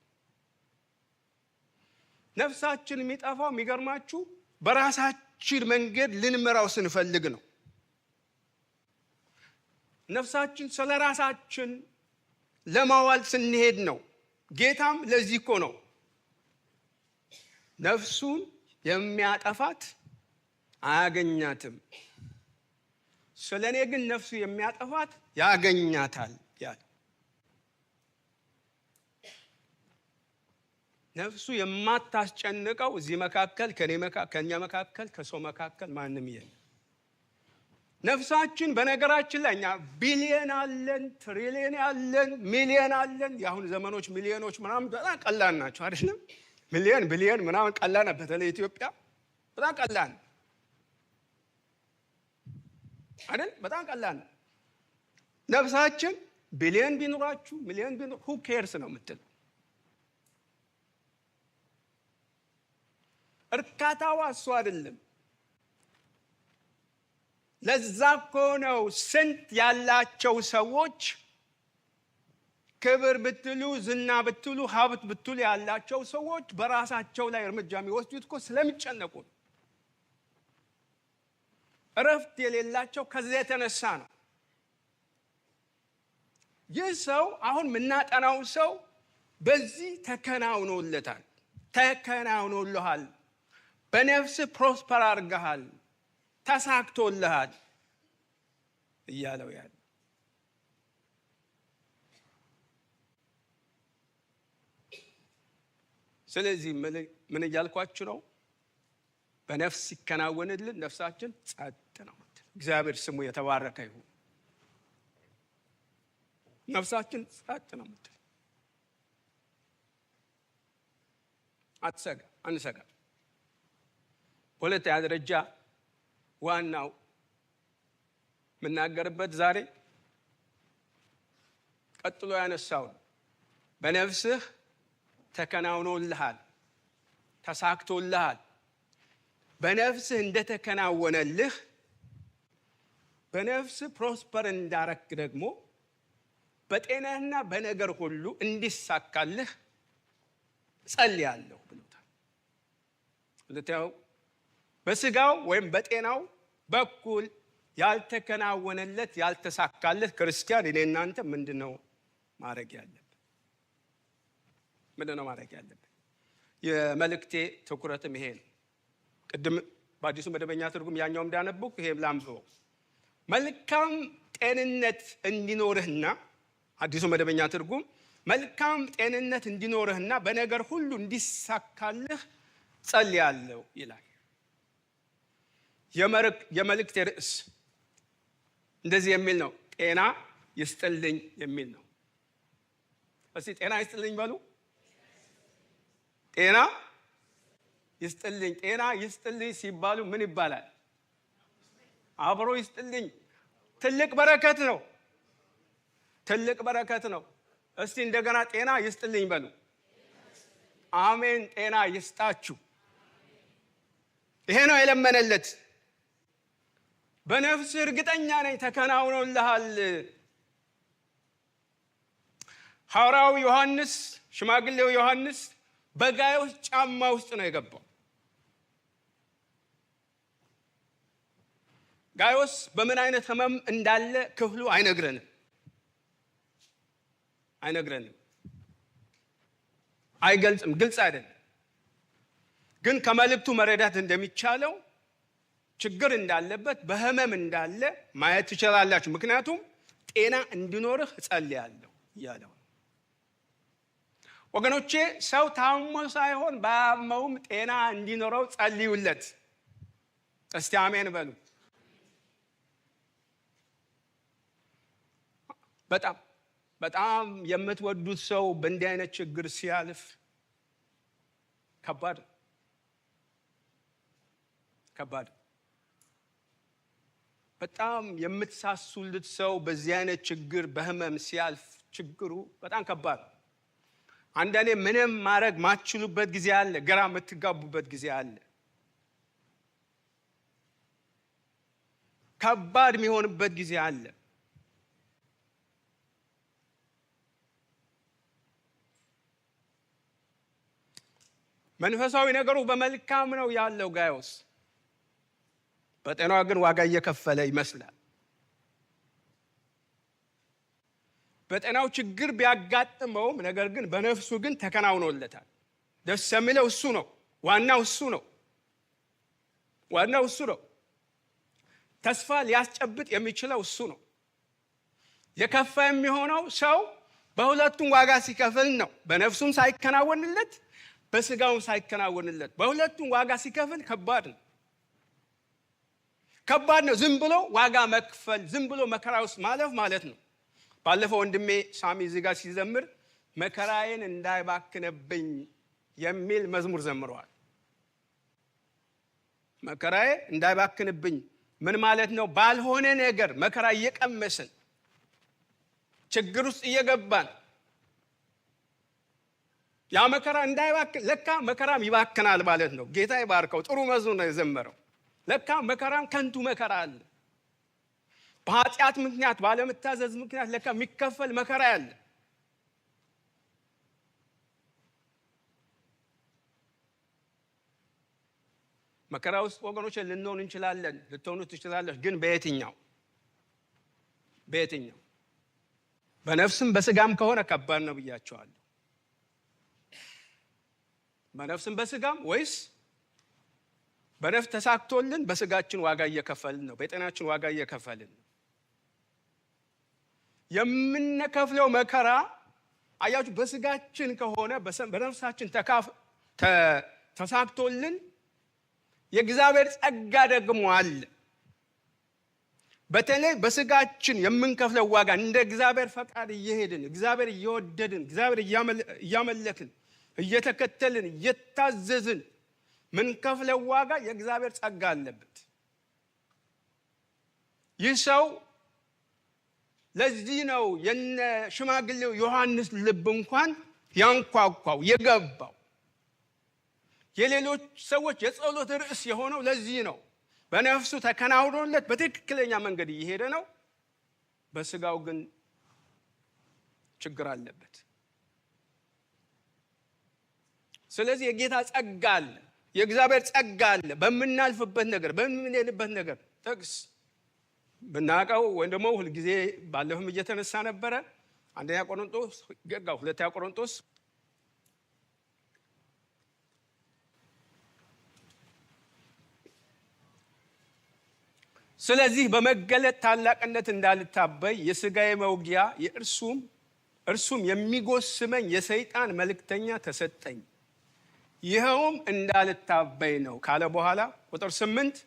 ነፍሳችን የሚጠፋው የሚገርማችሁ በራሳችን መንገድ ልንመራው ስንፈልግ ነው። ነፍሳችን ስለ ራሳችን ለማዋል ስንሄድ ነው። ጌታም ለዚህ እኮ ነው ነፍሱን የሚያጠፋት አያገኛትም፣ ስለ እኔ ግን ነፍሱ የሚያጠፋት ያገኛታል ያለ። ነፍሱ የማታስጨንቀው እዚህ መካከል ከኛ መካከል ከሰው መካከል ማንም የለም። ነፍሳችን በነገራችን ላይ እኛ ቢሊየን አለን፣ ትሪሊየን አለን፣ ሚሊየን አለን። የአሁን ዘመኖች ሚሊዮኖች ምናምን በጣም ቀላል ናቸው አይደለም? ሚሊየን ቢሊየን ምናምን ቀላል ነው። በተለይ ኢትዮጵያ በጣም ቀላል ነው አይደል? በጣም ቀላል ነው። ነፍሳችን ቢሊየን ቢኖራችሁ ሚሊየን ቢኖር who cares ነው የምትለው። እርካታዋ እሱ አይደለም። ለዛ እኮ ነው ስንት ያላቸው ሰዎች ክብር ብትሉ ዝና ብትሉ ሀብት ብትሉ ያላቸው ሰዎች በራሳቸው ላይ እርምጃ የሚወስዱት እኮ ስለሚጨነቁ ነው። እረፍት የሌላቸው ከዚህ የተነሳ ነው። ይህ ሰው አሁን የምናጠናው ሰው በዚህ ተከናውኖለታል። ተከናውኖልሃል፣ በነፍስ ፕሮስፐር አድርገሃል፣ ተሳክቶልሃል እያለው ያለ። ስለዚህ ምን እያልኳችሁ ነው? በነፍስ ሲከናወንልን ነፍሳችን ጸጥ ነው። እግዚአብሔር ስሙ የተባረከ ይሁን። ነፍሳችን ጸጥ ነው። አትሰጋ፣ አንሰጋ። ሁለተኛ ደረጃ ዋናው የምናገርበት ዛሬ ቀጥሎ ያነሳው በነፍስህ ተከናውኖልሃል፣ ተሳክቶልሃል። በነፍስህ እንደተከናወነልህ በነፍስህ ፕሮስፐር እንዳረክ ደግሞ በጤናህና በነገር ሁሉ እንዲሳካልህ ጸልያለሁ ብሎታል። ሁለተኛው በስጋው ወይም በጤናው በኩል ያልተከናወነለት ያልተሳካለት ክርስቲያን እኔ እናንተ ምንድነው ማድረግ ያለብን? ምንድነው ማድረግ ያለብን? የመልእክቴ ትኩረትም ይሄ ነው። ቅድም በአዲሱ መደበኛ ትርጉም ያኛውም እንዳነበብኩ ይሄም ላምበው። መልካም ጤንነት እንዲኖርህና አዲሱ መደበኛ ትርጉም መልካም ጤንነት እንዲኖርህና በነገር ሁሉ እንዲሳካልህ ጸልያለሁ ይላል። የመልእክቴ ርዕስ እንደዚህ የሚል ነው፣ ጤና ይስጥልኝ የሚል ነው። እስቲ ጤና ይስጥልኝ በሉ። ጤና ይስጥልኝ። ጤና ይስጥልኝ ሲባሉ ምን ይባላል? አብሮ ይስጥልኝ። ትልቅ በረከት ነው። ትልቅ በረከት ነው። እስቲ እንደገና ጤና ይስጥልኝ በሉ። አሜን። ጤና ይስጣችሁ። ይሄ ነው የለመነለት። በነፍስ እርግጠኛ ነኝ ተከናውኖልሃል። ሐዋርያው ዮሐንስ፣ ሽማግሌው ዮሐንስ በጋይዮስ ጫማ ውስጥ ነው የገባው። ጋይዮስ በምን አይነት ህመም እንዳለ ክፍሉ አይነግረንም፣ አይገልጽም፣ ግልጽ አይደለም። ግን ከመልእክቱ መረዳት እንደሚቻለው ችግር እንዳለበት በህመም እንዳለ ማየት ትችላላችሁ። ምክንያቱም ጤና እንዲኖርህ እጸልያለሁ እያለው። ወገኖቼ ሰው ታሞ ሳይሆን ባያመውም ጤና እንዲኖረው ጸልዩለት። እስቲ አሜን በሉ። በጣም የምትወዱት ሰው በእንዲህ አይነት ችግር ሲያልፍ ከባድ። በጣም የምትሳሱልት ሰው በዚህ አይነት ችግር በህመም ሲያልፍ ችግሩ በጣም ከባድ። አንዳንዴ ምንም ማድረግ ማትችሉበት ጊዜ አለ፣ ግራ የምትጋቡበት ጊዜ አለ፣ ከባድ የሚሆንበት ጊዜ አለ። መንፈሳዊ ነገሩ በመልካም ነው ያለው ጋይዮስ፣ በጤናው ግን ዋጋ እየከፈለ ይመስላል። በጤናው ችግር ቢያጋጥመውም ነገር ግን በነፍሱ ግን ተከናውኖለታል። ደስ የሚለው እሱ ነው። ዋናው እሱ ነው። ተስፋ ሊያስጨብጥ የሚችለው እሱ ነው። የከፋ የሚሆነው ሰው በሁለቱም ዋጋ ሲከፍል ነው። በነፍሱም ሳይከናወንለት በስጋውም ሳይከናወንለት በሁለቱም ዋጋ ሲከፍል ከባድ ነው። ዝም ብሎ ዋጋ መክፈል፣ ዝም ብሎ መከራ ውስጥ ማለፍ ማለት ነው። ባለፈው ወንድሜ ሳሚ እዚህ ጋር ሲዘምር መከራዬን እንዳይባክንብኝ የሚል መዝሙር ዘምረዋል። መከራዬ እንዳይባክንብኝ ምን ማለት ነው? ባልሆነ ነገር መከራ እየቀመስን ችግር ውስጥ እየገባን ያ መከራ እንዳይባክን፣ ለካ መከራም ይባክናል ማለት ነው። ጌታ ይባርከው። ጥሩ መዝሙር ነው የዘመረው። ለካ መከራም ከንቱ መከራ አለ። በኃጢአት ምክንያት ባለመታዘዝ ምክንያት ለካ የሚከፈል መከራ ያለ። መከራ ውስጥ ወገኖች ልንሆን እንችላለን፣ ልትሆኑ ትችላለች። ግን በየትኛው በነፍስም በስጋም ከሆነ ከባድ ነው ብያቸዋለሁ። በነፍስም በስጋም ወይስ በነፍስ ተሳክቶልን በስጋችን ዋጋ እየከፈልን ነው፣ በጤናችን ዋጋ እየከፈልን ነው። የምንከፍለው መከራ አያችሁ፣ በስጋችን ከሆነ በነፍሳችን ተሳክቶልን የእግዚአብሔር ጸጋ ደግሞ አለ። በተለይ በስጋችን የምንከፍለው ዋጋ እንደ እግዚአብሔር ፈቃድ እየሄድን እግዚአብሔር እየወደድን እግዚአብሔር እያመለክን እየተከተልን እየታዘዝን ምንከፍለው ዋጋ የእግዚአብሔር ጸጋ አለበት። ይህ ሰው ለዚህ ነው የነ ሽማግሌው ዮሐንስ ልብ እንኳን ያንኳኳው የገባው። የሌሎች ሰዎች የጸሎት ርዕስ የሆነው ለዚህ ነው። በነፍሱ ተከናውኖለት በትክክለኛ መንገድ እየሄደ ነው፣ በስጋው ግን ችግር አለበት። ስለዚህ የጌታ ጸጋ አለ፣ የእግዚአብሔር ጸጋ አለ። በምናልፍበት ነገር፣ በምንሄድበት ነገር ጥቅስ ብናቀው ወይም ደግሞ ሁልጊዜ ባለፈም እየተነሳ ነበረ። አንደኛ ቆሮንቶስ ገጋው ሁለተኛ ቆሮንቶስ ስለዚህ በመገለጥ ታላቅነት እንዳልታበይ የሥጋዬ መውጊያ እርሱም የሚጎስመኝ የሰይጣን መልእክተኛ ተሰጠኝ፣ ይኸውም እንዳልታበይ ነው ካለ በኋላ ቁጥር 8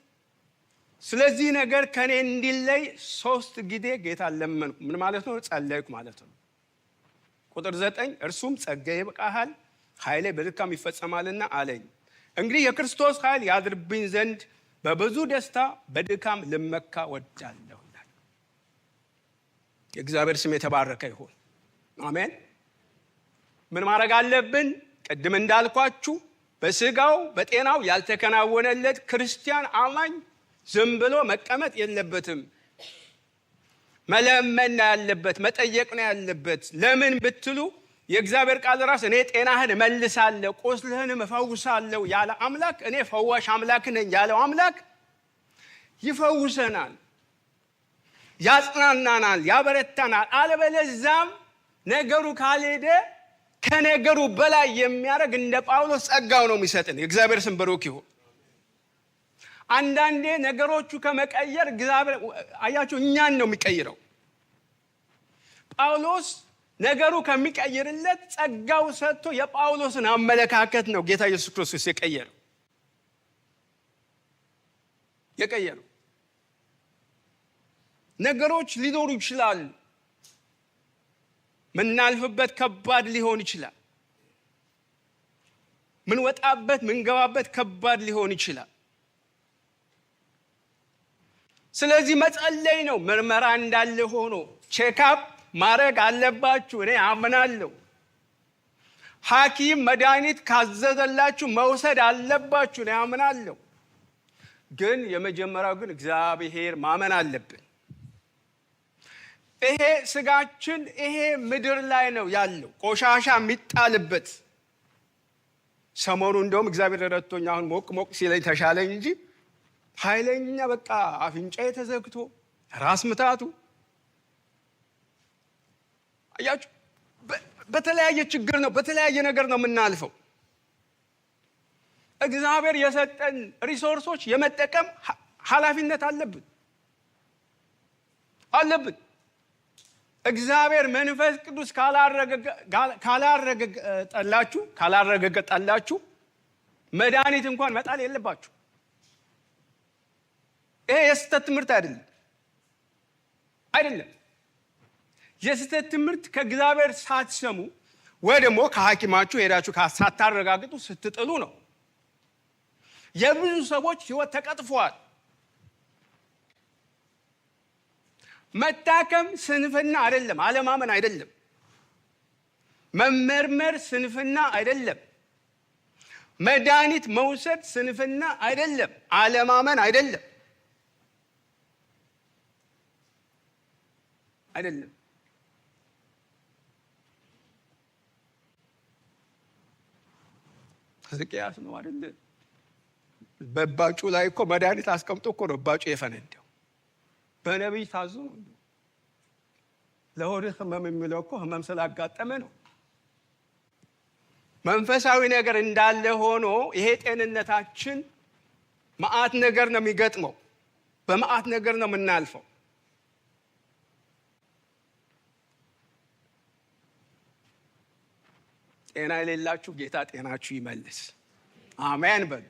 ስለዚህ ነገር ከኔ እንዲለይ 3 ጊዜ ጌታ ለመንኩ። ምን ማለት ነው? ጸለይኩ ማለት ነው። ቁጥር 9 እርሱም ጸጋዬ ይበቃሃል፣ ኃይሌ በድካም ይፈጸማልና አለኝ። እንግዲህ የክርስቶስ ኃይል ያድርብኝ ዘንድ በብዙ ደስታ በድካም ልመካ ወዳለሁ። የእግዚአብሔር ስም የተባረከ ይሁን። አሜን። ምን ማድረግ አለብን? ቅድም እንዳልኳችሁ በስጋው በጤናው ያልተከናወነለት ክርስቲያን አማኝ ዝም ብሎ መቀመጥ የለበትም። መለመን ነው ያለበት፣ መጠየቅ ነው ያለበት። ለምን ብትሉ የእግዚአብሔር ቃል ራስ እኔ ጤናህን እመልሳለሁ ቁስልህንም እፈውሳለሁ ያለ አምላክ፣ እኔ ፈዋሽ አምላክ ነኝ ያለው አምላክ ይፈውሰናል፣ ያጽናናናል፣ ያበረታናል። አለበለዚያም ነገሩ ካልሄደ ከነገሩ በላይ የሚያደርግ እንደ ጳውሎስ ጸጋው ነው የሚሰጥን። የእግዚአብሔር ስም ብሩክ ይሁን። አንዳንዴ ነገሮቹ ከመቀየር እግዚአብሔር አያችሁ እኛን ነው የሚቀይረው። ጳውሎስ ነገሩ ከሚቀይርለት ጸጋው ሰጥቶ የጳውሎስን አመለካከት ነው ጌታ ኢየሱስ ክርስቶስ የቀየረው። ነገሮች ሊኖሩ ይችላሉ። ምናልፍበት ከባድ ሊሆን ይችላል። ምን ወጣበት ምን ገባበት ከባድ ሊሆን ይችላል። ስለዚህ መጸለይ ነው። ምርመራ እንዳለ ሆኖ ቼክአፕ ማድረግ አለባችሁ። እኔ አምናለሁ። ሐኪም መድኃኒት ካዘዘላችሁ መውሰድ አለባችሁ። እኔ አምናለሁ። ግን የመጀመሪያው ግን እግዚአብሔር ማመን አለብን። ይሄ ስጋችን ይሄ ምድር ላይ ነው ያለው፣ ቆሻሻ የሚጣልበት። ሰሞኑ እንደውም እግዚአብሔር ረድቶኝ አሁን ሞቅ ሲለኝ ተሻለኝ እንጂ ኃይለኛ በቃ አፍንጫዬ ተዘግቶ ራስ ምታቱ አያችሁ። በተለያየ ችግር ነው በተለያየ ነገር ነው የምናልፈው። እግዚአብሔር የሰጠን ሪሶርሶች የመጠቀም ኃላፊነት አለብን። እግዚአብሔር መንፈስ ቅዱስ ካላረጋገጠላችሁ መድኃኒት እንኳን መጣል የለባችሁ። ይሄ የስህተት ትምህርት አይደለም። የስህተት ትምህርት ከእግዚአብሔር ሳትሰሙ ወይ ደግሞ ከሐኪማችሁ ሄዳችሁ ሳታረጋግጡ ስትጥሉ ነው። የብዙ ሰዎች ሕይወት ተቀጥፏል። መታከም ስንፍና አይደለም፣ አለማመን አይደለም። መመርመር ስንፍና አይደለም። መድኃኒት መውሰድ ስንፍና አይደለም፣ አለማመን አይደለም። ሕዝቅያስ ነው አይደል? በባጩ ላይ እኮ መድኃኒት አስቀምጦ እኮ ነው ባጩ የፈነደው። በነቢይ ታዞ ነው። ለሆድ ህመም የሚለው እኮ ህመም ስላጋጠመ ነው። መንፈሳዊ ነገር እንዳለ ሆኖ ይሄ ጤንነታችን መዓት ነገር ነው የሚገጥመው። በመዓት ነገር ነው የምናልፈው። ጤና የሌላችሁ ጌታ ጤናችሁ ይመልስ። አሜን በሉ።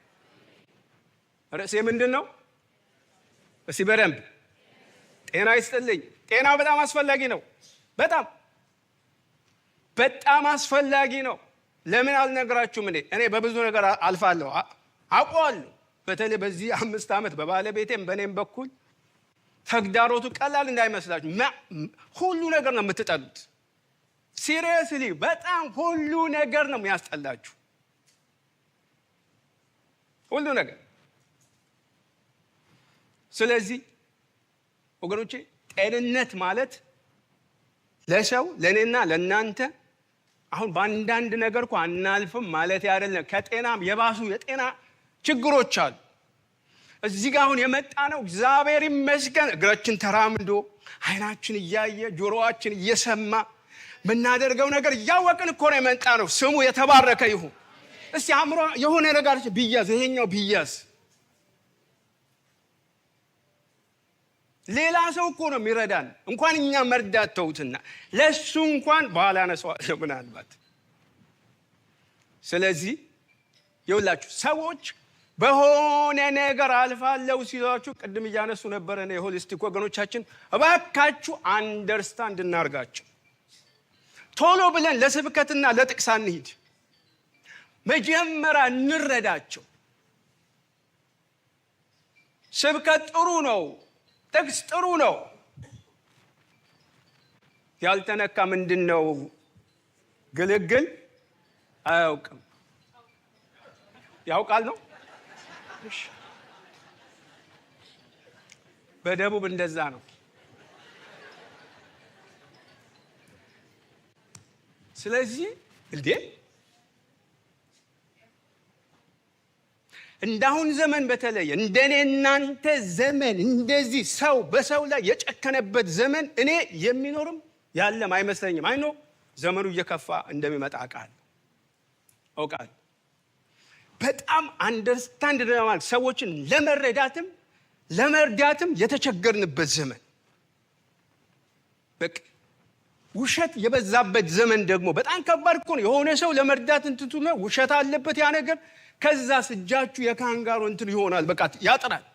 ርዕሴ ምንድን ነው? እስቲ በደንብ ጤና ይስጥልኝ። ጤና በጣም አስፈላጊ ነው። በጣም አስፈላጊ ነው። ለምን አልነግራችሁም? እኔ በብዙ ነገር አልፋለሁ፣ አውቀዋለሁ። በተለይ በዚህ 5 ዓመት በባለቤቴም በእኔም በኩል ተግዳሮቱ ቀላል እንዳይመስላችሁ። ሁሉ ነገር ነው የምትጠሉት። ሲሪየስሊ በጣም ሁሉ ነገር ነው የሚያስጠላችሁ። ሁሉ ነገር። ስለዚህ ወገኖቼ ጤንነት ማለት ለሰው ለእኔና ለእናንተ አሁን በአንዳንድ ነገር እኮ አናልፍም ማለት አይደለም። ከጤናም የባሱ የጤና ችግሮች አሉ። እዚህ ጋር አሁን የመጣ ነው እግዚአብሔር ይመስገን እግራችን ተራምዶ አይናችን እያየ ጆሮአችን እየሰማ ምናደርገው ነገር እያወቅን እኮ ነው የመጣ ነው። ስሙ የተባረከ ይሁን። እስቲ አምሮ የሆነ ነገር ቢያዝ ይሄኛው ቢያዝ ሌላ ሰው እኮ ነው የሚረዳን። እንኳን እኛ መርዳት ተውትና ለሱ እንኳን በኋላ ነሰዋለሁ ምናልባት። ስለዚህ ይኸውላችሁ ሰዎች በሆነ ነገር አልፋለሁ ሲሏችሁ ቅድም እያነሱ ነበረ ነው የሆሊስቲክ ወገኖቻችን እባካችሁ አንደርስታንድ እናርጋቸው። ቶሎ ብለን ለስብከትና ለጥቅስ አንሂድ። መጀመሪያ እንረዳቸው። ስብከት ጥሩ ነው፣ ጥቅስ ጥሩ ነው። ያልተነካ ምንድነው? ግልግል አያውቅም። ያውቃል ነው። በደቡብ እንደዛ ነው። ስለዚህ እንዳሁን ዘመን በተለየ እንደኔ እናንተ ዘመን እንደዚህ ሰው በሰው ላይ የጨከነበት ዘመን እኔ የሚኖርም ያለም አይመስለኝም። አይኖ ዘመኑ እየከፋ እንደሚመጣ አውቃለሁ። በጣም አንደርስታንድ ለማድረግ ሰዎችን ለመረዳትም ለመርዳትም የተቸገርንበት ዘመን፣ በቃ ውሸት የበዛበት ዘመን ደግሞ በጣም ከባድ እኮ ነው። የሆነ ሰው ለመርዳት እንትቱ ነው ውሸት አለበት ያ ነገር። ከዛ ስጃችሁ የካንጋሮ እንትን ይሆናል። በቃ ያጥራል።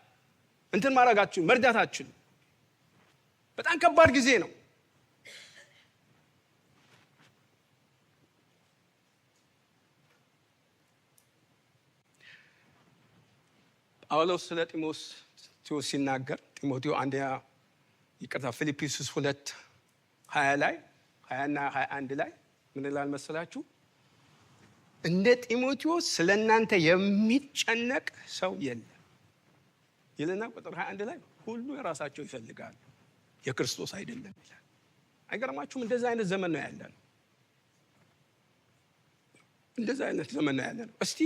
እንትን ማድረጋችሁ መርዳታችሁ በጣም ከባድ ጊዜ ነው። ጳውሎስ ስለ ጢሞቴዎስ ሲናገር ጢሞቴዎስ ፊልጵስዩስ 2:20 ላይ 20 እና 21 ላይ ምን ይላል መሰላችሁ? እንደ ጢሞቴዎስ ስለ እናንተ የሚጨነቅ ሰው የለም ይልና ቁጥር 21 ላይ ሁሉ የራሳቸው ይፈልጋሉ የክርስቶስ አይደለም ይላል። አይገርማችሁም? እንደዛ አይነት ዘመን ነው ያለነው። እንደዛ አይነት ዘመን ነው ያለነው። እስቲ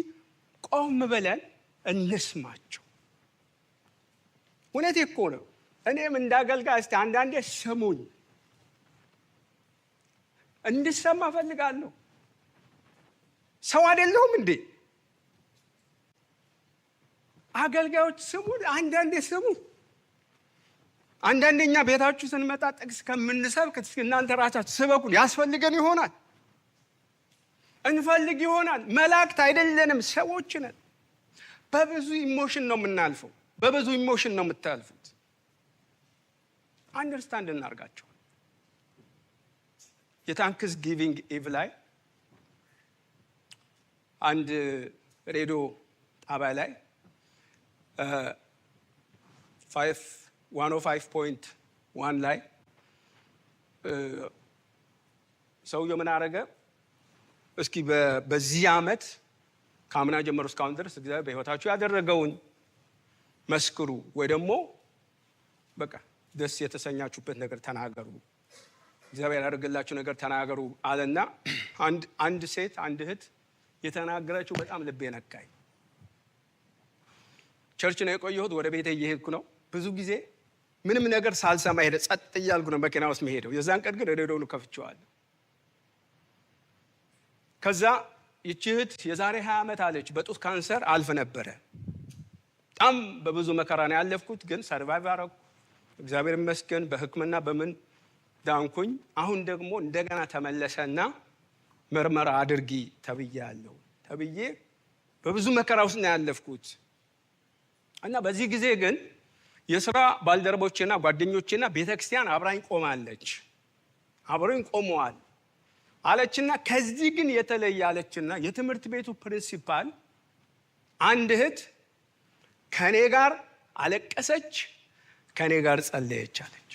ቆም ብለን እንስማቸው። እውነቴ እኮ ነው። እኔም እንዳገልጋይ እስቲ አንዳንዴ ስሙኝ፣ እንድሰማ ፈልጋለሁ። ሰው አይደለሁም እንዴ? አገልጋዮች ስሙ፣ አንዳንዴ ስሙ። አንዳንዴኛ ቤታችሁ ስንመጣ ጥቅስ ከምንሰብክ እናንተ ራሳችሁ ስበኩን። ያስፈልገን ይሆናል፣ እንፈልግ ይሆናል። መላእክት አይደለንም፣ ሰዎች ነን። በብዙ ኢሞሽን ነው የምናልፈው፣ በብዙ ኢሞሽን ነው የምታልፉት። አንደርስታንድ እናርጋቸው። የታንክስ ጊቪንግ ኢቭ ላይ አንድ ሬዲዮ ጣቢያ ላይ 105.1 ላይ ሰውየው ምን አደረገ? እስኪ በዚህ ዓመት ከአምና ጀምሮ እስካሁን ድረስ እግዚአብሔር በሕይወታችሁ ያደረገውን መስክሩ፣ ወይ ደግሞ በቃ ደስ የተሰኛችሁበት ነገር ተናገሩ፣ እግዚአብሔር ያደረገላችሁ ነገር ተናገሩ አለና አንድ ሴት አንድ እህት የተናገረችው በጣም ልቤ ነካኝ። ቸርች ነው የቆየሁት፣ ወደ ቤቴ እየሄድኩ ነው። ብዙ ጊዜ ምንም ነገር ሳልሰማ ሄደ፣ ጸጥ እያልኩ ነው መኪና ውስጥ መሄደው። የዛን ቀን ግን ሬዲዮውን ከፍቼዋለሁ። ከዛ ይህች እህት የዛሬ 20 ዓመት አለች በጡት ካንሰር አልፍ ነበረ። በጣም በብዙ መከራ ነው ያለፍኩት፣ ግን ሰርቫይቭ አደረኩ። እግዚአብሔር ይመስገን በሕክምና በምን ዳንኩኝ። አሁን ደግሞ እንደገና ተመለሰና ምርመራ አድርጊ ተብዬ በብዙ መከራ ውስጥ ነው ያለፍኩት። እና በዚህ ጊዜ ግን የሥራ ባልደረቦቼና ጓደኞቼና ቤተክርስቲያን አብራኝ ቆመዋል አለችና ከዚህ ግን የተለየ አለችና የትምህርት ቤቱ ፕሪንሲፓል አንድ እህት ከኔ ጋር አለቀሰች፣ ከኔ ጋር ጸለየች አለች።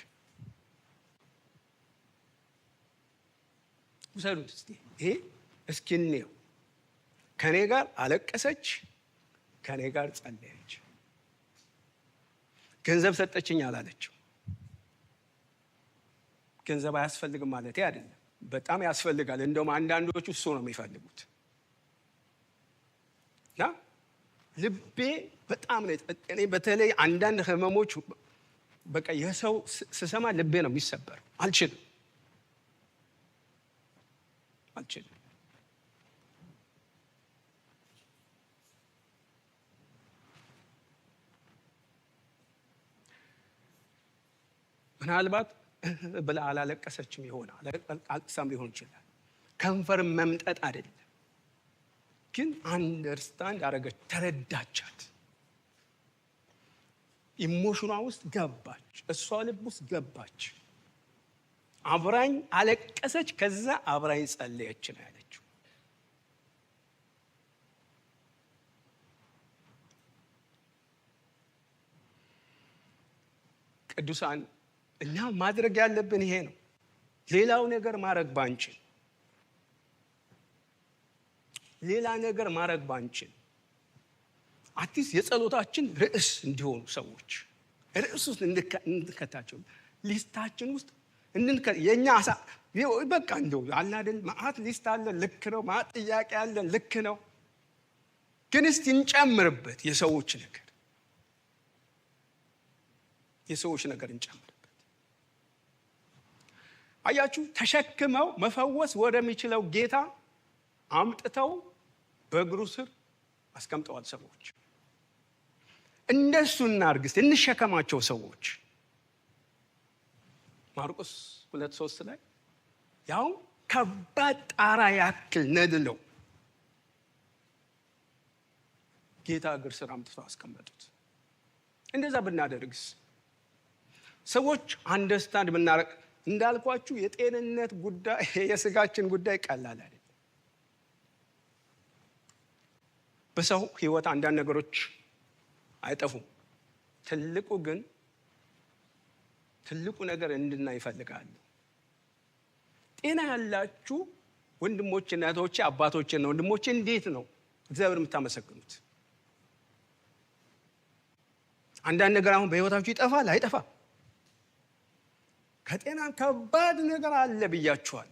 ውሰዱት እስቲ ይሄ እስኪ እንየው። ከኔ ጋር አለቀሰች፣ ከኔ ጋር ጸለየች። ገንዘብ ሰጠችኝ አላለችው። ገንዘብ አያስፈልግም ማለት አይደለም፣ በጣም ያስፈልጋል። እንደውም አንዳንዶቹ እሱ ነው የሚፈልጉት። እና ልቤ በጣም ነው። እኔ በተለይ አንዳንድ ህመሞች በቃ የሰው ስሰማ ልቤ ነው የሚሰበረው። አልችልም። ምናልባት ብላ አላለቀሰችም ይሆናል፣ አልቅሳም ሊሆን ይችላል። ከንፈር መምጠጥ አይደለም፣ ግን አንደርስታንድ አረገች፣ ተረዳቻት። ኢሞሽኗ ውስጥ ገባች፣ እሷ ልብ ውስጥ ገባች። አብራኝ አለቀሰች፣ ከዛ አብራኝ ጸለየች ነው ያለችው። ቅዱሳን እኛ ማድረግ ያለብን ይሄ ነው። ሌላው ነገር ማድረግ ባንችል አትሊስት የጸሎታችን ርዕስ እንዲሆኑ ሰዎች ርዕስ ውስጥ እንድንከታቸው፣ ሊስታችን ውስጥ የኛ በቃ እንደው አለ አይደል ማአት ሊስት አለ፣ ልክ ነው። ማአት ጥያቄ አለ፣ ልክ ነው። ግን እስቲ እንጨምርበት የሰዎች ነገር እንጨምርበት። አያችሁ፣ ተሸክመው መፈወስ ወደሚችለው ጌታ አምጥተው በእግሩ ስር አስቀምጠዋል ሰዎች። እንደሱ እናድርግ፣ እንሸከማቸው ሰዎች። ማርቆስ 2:3 ላይ ያው ከባድ ጣራ ያክል ነድለው ጌታ እግር ስር አምጥተው አስቀመጡት። እንደዛ ብናደርግስ ሰዎች አንደርስታንድ ብናረግ፣ እንዳልኳችሁ የጤንነት ጉዳይ የስጋችን ጉዳይ ቀላል አይደለም። በሰው ህይወት አንዳንድ ነገሮች አይጠፉም። ትልቁ ነገር እንድናይ ይፈልጋሉ። ጤና ያላችሁ ወንድሞቼ፣ እናቶቼ፣ አባቶቼና ወንድሞቼ እንዴት ነው እግዚአብሔር የምታመሰግኑት? አንዳንድ ነገር አሁን በህይወታችሁ ይጠፋል አይጠፋም? ከጤና ከባድ ነገር አለ ብያችኋል።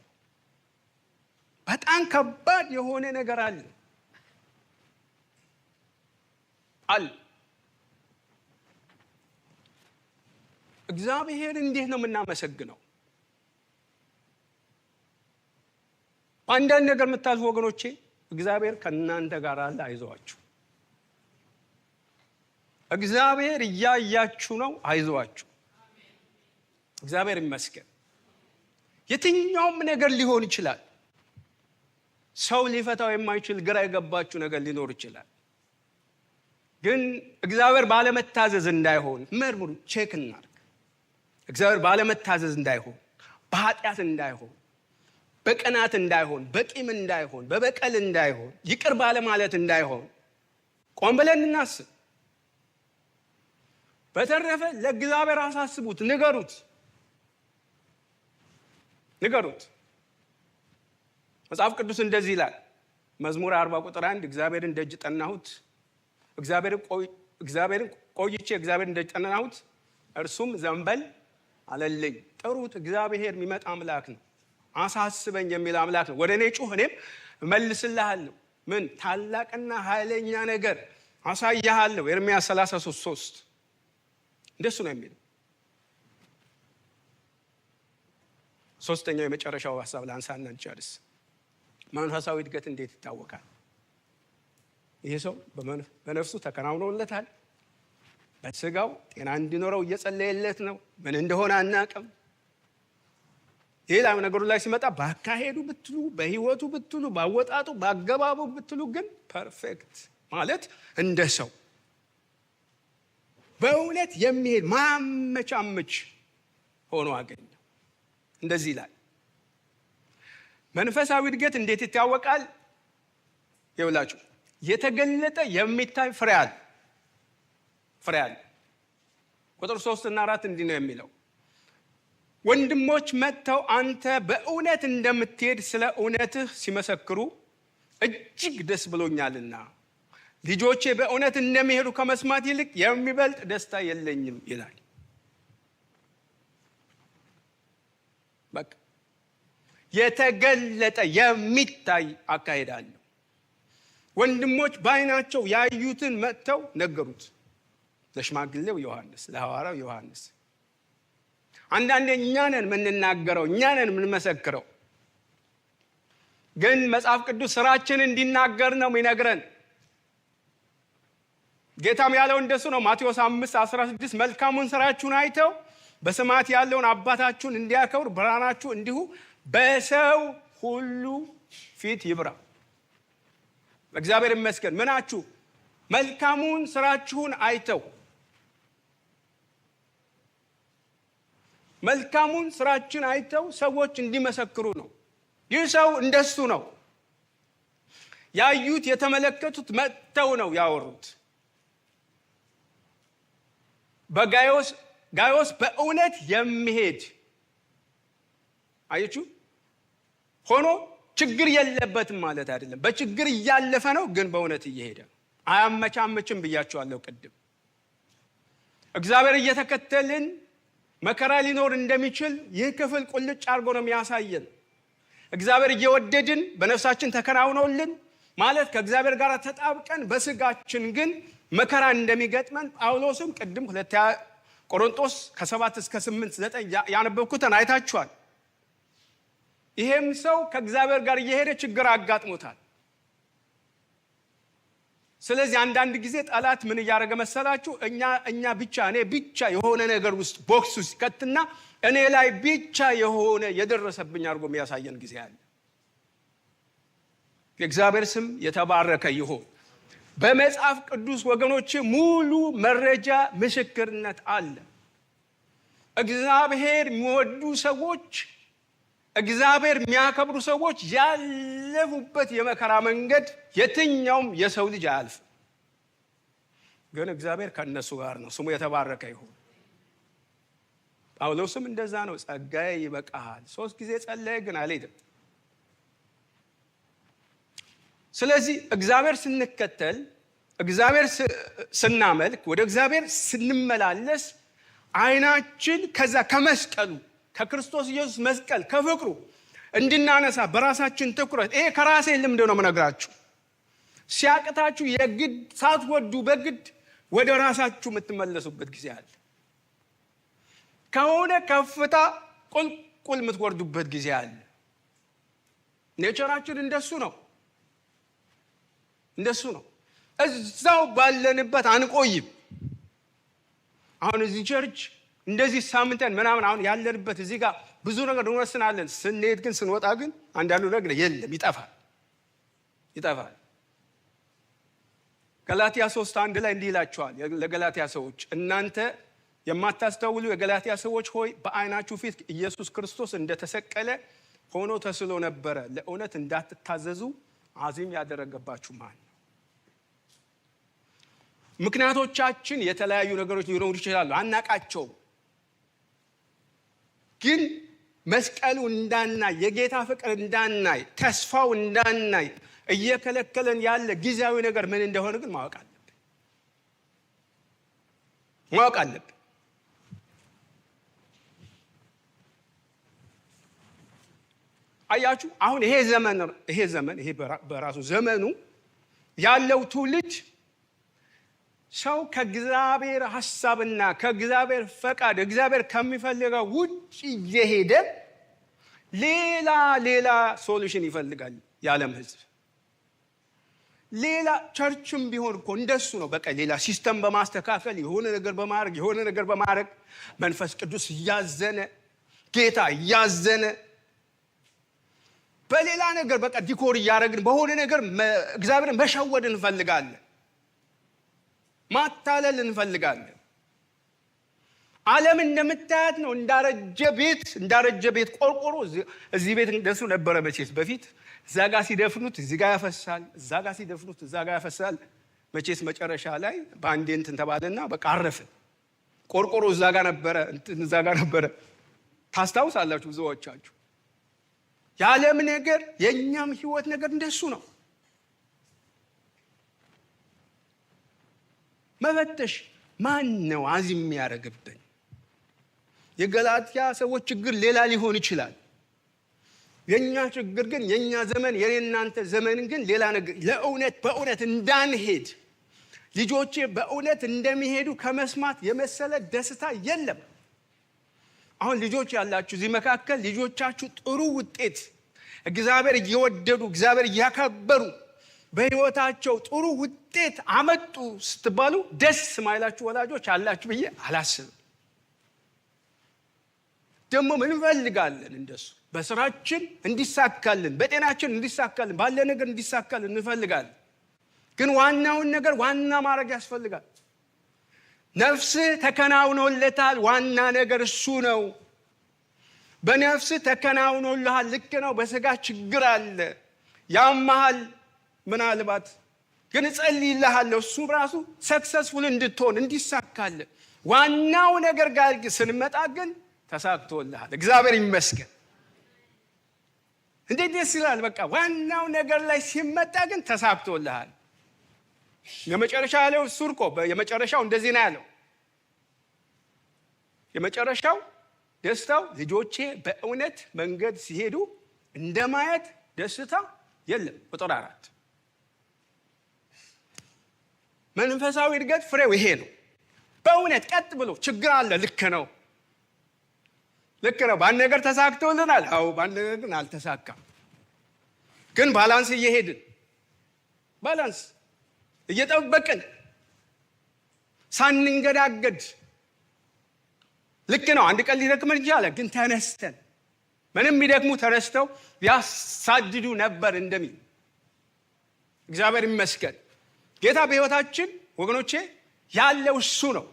በጣም ከባድ የሆነ ነገር አለ። እግዚአብሔር እንዴት ነው የምናመሰግነው? አንዳንድ ነገር የምታልፉ ወገኖቼ እግዚአብሔር ከእናንተ ጋር አለ፣ አይዟችሁ። እግዚአብሔር እያያችሁ ነው፣ አይዟችሁ። እግዚአብሔር ይመስገን። የትኛውም ነገር ሊሆን ይችላል። ሰው ሊፈታው የማይችል ግራ የገባችሁ ነገር ሊኖር ይችላል። ግን እግዚአብሔር ባለመታዘዝ እንዳይሆን መርምሩ፣ ቼክ እናድርግ። እግዚአብሔር ባለመታዘዝ እንዳይሆን፣ በኃጢአት እንዳይሆን፣ በቅናት እንዳይሆን፣ በቂም እንዳይሆን፣ በበቀል እንዳይሆን፣ ይቅር ባለማለት እንዳይሆን ቆም ብለን እናስብ። በተረፈ ለእግዚአብሔር አሳስቡት፣ ንገሩት። መጽሐፍ ቅዱስ እንደዚህ ይላል። መዝሙር 40:1 እግዚአብሔርን ደጅ ጠናሁት፣ እግዚአብሔርን ቆይቼ እግዚአብሔርን ደጅ ጠናሁት፣ እርሱም ዘንበል አለልኝ። ጥሩት። እግዚአብሔር የሚመጣ አምላክ ነው። አሳስበኝ የሚል አምላክ ነው። ወደ እኔ ጩህ፣ እኔም እመልስልሃለሁ። ምን ታላቅና ኃይለኛ ነገር አሳያለሁ። ኤርምያስ 33:3 እንደሱ ነው የሚለው። ሶስተኛው የመጨረሻው ሐሳብ ላንሳና እንጨርስ። መንፈሳዊ እድገት እንዴት ይታወቃል? ይሄ ሰው በነፍሱ ተከናውኖለታል። በስጋው ጤና እንዲኖረው እየጸለየለት ነው። ምን እንደሆነ አናውቅም። ሌላ ነገሩ ላይ ሲመጣ ባካሄዱ ብትሉ፣ በህይወቱ ብትሉ፣ ባወጣጡ፣ ባገባቡ ብትሉ ግን ፐርፌክት ማለት እንደ ሰው በእውነት የሚሄድ ማመቻመች ሆኖ አገኘው። እንደዚህ ይላል። መንፈሳዊ እድገት እንዴት ይታወቃል? ይኸውላችሁ የተገለጠ የሚታይ ፍሬ አለ። ቁጥር 3 እና 4 እንዲህ ነው የሚለው። ወንድሞች መጥተው አንተ በእውነት እንደምትሄድ ስለ እውነትህ ሲመሰክሩ እጅግ ደስ ብሎኛልና ልጆቼ በእውነት እንደሚሄዱ ከመስማት ይልቅ የሚበልጥ ደስታ የለኝም ይላል። በቃ የተገለጠ የሚታይ አካሄድ አለ። ወንድሞች በዓይናቸው ያዩትን መጥተው ነገሩት ለሽማግሌው ዮሐንስ፣ ለሐዋርያው ዮሐንስ። አንዳንዴ እኛ ነን የምንናገረው፣ እኛ ነን የምንመሰክረው፣ ግን መጽሐፍ ቅዱስ ስራችን እንዲናገር ነው የሚነግረን። ጌታም ያለው እንደሱ ነው። ማቴዎስ 5:16 መልካሙን ስራችሁን አይተው በሰማያት ያለውን አባታችሁን እንዲያከብሩ ብርሃናችሁ እንዲሁ በሰው ሁሉ ፊት ይብራ። እግዚአብሔር ይመስገን። ምናችሁ? መልካሙን ስራችሁን አይተው። መልካሙን ስራችን አይተው ሰዎች እንዲመሰክሩ ነው። ይህ ሰው እንደሱ ነው። ያዩት የተመለከቱት መጥተው ነው ያወሩት። ጋዮስ በእውነት የሚሄድ አየችሁ፣ ሆኖ ችግር የለበትም ማለት አይደለም። በችግር እያለፈ ነው፣ ግን በእውነት እየሄደ አያመቻመችም ብያቸዋለሁ ቅድም። እግዚአብሔር እየተከተልን መከራ ሊኖር እንደሚችል ይህ ክፍል ቁልጭ አድርጎ ነው የሚያሳየን። እግዚአብሔር እየወደድን በነፍሳችን ተከናውኖልን ማለት ከእግዚአብሔር ጋር ተጣብቀን በስጋችን ግን መከራ እንደሚገጥመን ጳውሎስም ቅድም 2 ቆሮንቶስ 7-8-9 ያነበብኩትን አይታችኋል። ይሄም ሰው ከእግዚአብሔር ጋር እየሄደ ችግር አጋጥሞታል። ስለዚህ አንዳንድ ጊዜ ጠላት ምን እያደረገ መሰላችሁ? እኔ ብቻ የሆነ ነገር ውስጥ ቦክስ ውስጥ ከትና እኔ ላይ ብቻ የሆነ የደረሰብኝ አድርጎ የሚያሳየን ጊዜ አለ። የእግዚአብሔር ስም የተባረከ ይሁን። በመጽሐፍ ቅዱስ ወገኖች ሙሉ መረጃ ምስክርነት አለ። እግዚአብሔር የሚወዱ ሰዎች፣ እግዚአብሔር የሚያከብሩ ሰዎች ያለፉበት የመከራ መንገድ የትኛውም የሰው ልጅ አያልፍም። ግን እግዚአብሔር ከነሱ ጋር ነው። ስሙ የተባረከ ይሁን። ጳውሎስም እንደዛ ነው። ጸጋዬ ይበቃሃል። 3 ጊዜ ጸለየ፣ ግን አልሄድም። ስለዚህ እግዚአብሔር ስንከተል፣ እግዚአብሔር ስናመልክ፣ ወደ እግዚአብሔር ስንመላለስ ዓይናችን ከዛ ከመስቀሉ ከክርስቶስ ኢየሱስ መስቀል ከፍቅሩ እንድናነሳ በራሳችን ትኩረት። ይሄ ከራሴ ልምድ ነው የምነግራችሁ። ሲያቅታችሁ የግድ ሳትወዱ በግድ ወደ ራሳችሁ የምትመለሱበት ጊዜ አለ። ከሆነ ከፍታ ቁልቁል የምትወርዱበት ጊዜ አለ። ኔቸራችን እንደሱ ነው። እዛው ባለንበት አንቆይም። አሁን እዚህ ቸርች እንደዚህ ሳምንተን ምናምን አሁን ያለንበት እዚህ ጋር ብዙ ነገር እንወስናለን። ስንሄድ ግን ስንወጣ ግን አንዳንዱ ነገር የለም፣ ይጠፋል። ገላትያ 3:1 ላይ እንዲህ ይላቸዋል ለገላትያ ሰዎች፣ እናንተ የማታስተውሉ የገላትያ ሰዎች ሆይ በዓይናችሁ ፊት ኢየሱስ ክርስቶስ እንደተሰቀለ ሆኖ ተስሎ ነበረ። ለእውነት እንዳትታዘዙ አዚም ያደረገባችሁ ማን ነው? ምክንያቶቻችን የተለያዩ ነገሮች ሊሆኑ ይችላሉ፣ አናቃቸውም። ግን መስቀሉ እንዳናይ፣ የጌታ ፍቅር እንዳናይ፣ ተስፋው እንዳናይ እየከለከለን ያለ ጊዜያዊ ነገር ምን እንደሆነ ግን ማወቅ አለብን። አያችሁ፣ አሁን ይሄ በራሱ ዘመኑ ያለው ትውልድ ሰው ከእግዚአብሔር ሐሳብና ከእግዚአብሔር ፈቃድ እግዚአብሔር ከሚፈልገው ውጭ እየሄደ ሌላ ሶሉሽን ይፈልጋል። የዓለም ሕዝብ ሌላ ቸርችም ቢሆን እኮ እንደሱ ነው። በቃ ሌላ ሲስተም በማስተካከል የሆነ ነገር በማድረግ መንፈስ ቅዱስ እያዘነ ጌታ እያዘነ በሌላ ነገር በቃ ዲኮር እያደረግን በሆነ ነገር እግዚአብሔርን መሸወድ እንፈልጋለን፣ ማታለል እንፈልጋለን። ዓለም እንደምታያት ነው። እንዳረጀ ቤት ቆርቆሮ እዚህ ቤት እንደሱ ነበረ መቼስ በፊት። እዛ ጋር ሲደፍኑት እዚህ ጋር ያፈሳል፣ እዛ ጋር ሲደፍኑት እዛ ጋር ያፈሳል። መቼስ መጨረሻ ላይ በአንዴ እንትን ተባለና በቃ አረፍን። ቆርቆሮ እዛ ጋር ነበረ። ታስታውሳላችሁ ብዙዎቻችሁ። የዓለም ነገር የእኛም ህይወት ነገር እንደሱ ነው። መፈተሽ ማን ነው አዚም የሚያደርግብን? የገላትያ ሰዎች ችግር ሌላ ሊሆን ይችላል። የኛ ችግር ግን የኛ ዘመን የኔናንተ ዘመን ግን ሌላ ነገር ለእውነት በእውነት እንዳንሄድ ልጆቼ በእውነት እንደሚሄዱ ከመስማት የመሰለ ደስታ የለም። አሁን ልጆች ያላችሁ እዚህ መካከል ልጆቻችሁ ጥሩ ውጤት እግዚአብሔር እየወደዱ እግዚአብሔር እያከበሩ በህይወታቸው ጥሩ ውጤት አመጡ ስትባሉ ደስ ማይላችሁ ወላጆች አላችሁ ብዬ አላስብም። ደግሞ ምን እንፈልጋለን? እንደሱ በስራችን እንዲሳካልን፣ በጤናችን እንዲሳካልን፣ ባለ ነገር እንዲሳካልን እንፈልጋለን። ግን ዋናውን ነገር ዋና ማድረግ ያስፈልጋል። ነፍስ ተከናውኖለታል። ዋና ነገር እሱ ነው። በነፍስ ተከናውኖልሃል። ልክ ነው። በስጋ ችግር አለ ያማሃል። ምናልባት ግን እጸልይልሃለሁ እሱ ራሱ ሰክሰስፉል እንድትሆን እንዲሳካል። ዋናው ነገር ጋር ስንመጣ ግን ተሳክቶልሃል። እግዚአብሔር ይመስገን። እንዴት ደስ ይላል! በቃ ዋናው ነገር ላይ ሲመጣ ግን ተሳክቶልሃል። የመጨረሻ ያለው እሱ እኮ የመጨረሻው እንደዚህ ነው ያለው። የመጨረሻው ደስታው ልጆቼ በእውነት መንገድ ሲሄዱ እንደማየት ደስታ የለም። ቁጥር 4 መንፈሳዊ እድገት ፍሬው ይሄ ነው። በእውነት ቀጥ ብሎ ችግር አለ። ልክ ነው። በአንድ ነገር ተሳክቶልናል። አዎ በአንድ ነገር ግን አልተሳካም። ግን ባላንስ እየሄድን ባላንስ እየጠበቅን ሳንንገዳገድ ልክ ነው። አንድ ቀን ሊደክመን ይችላል። ግን ተነስተን ምንም የሚደክሙ ተነስተው ያሳድዱ ነበር እንደሚል እግዚአብሔር ይመስገን። ጌታ በሕይወታችን ወገኖቼ ያለው እሱ ነው።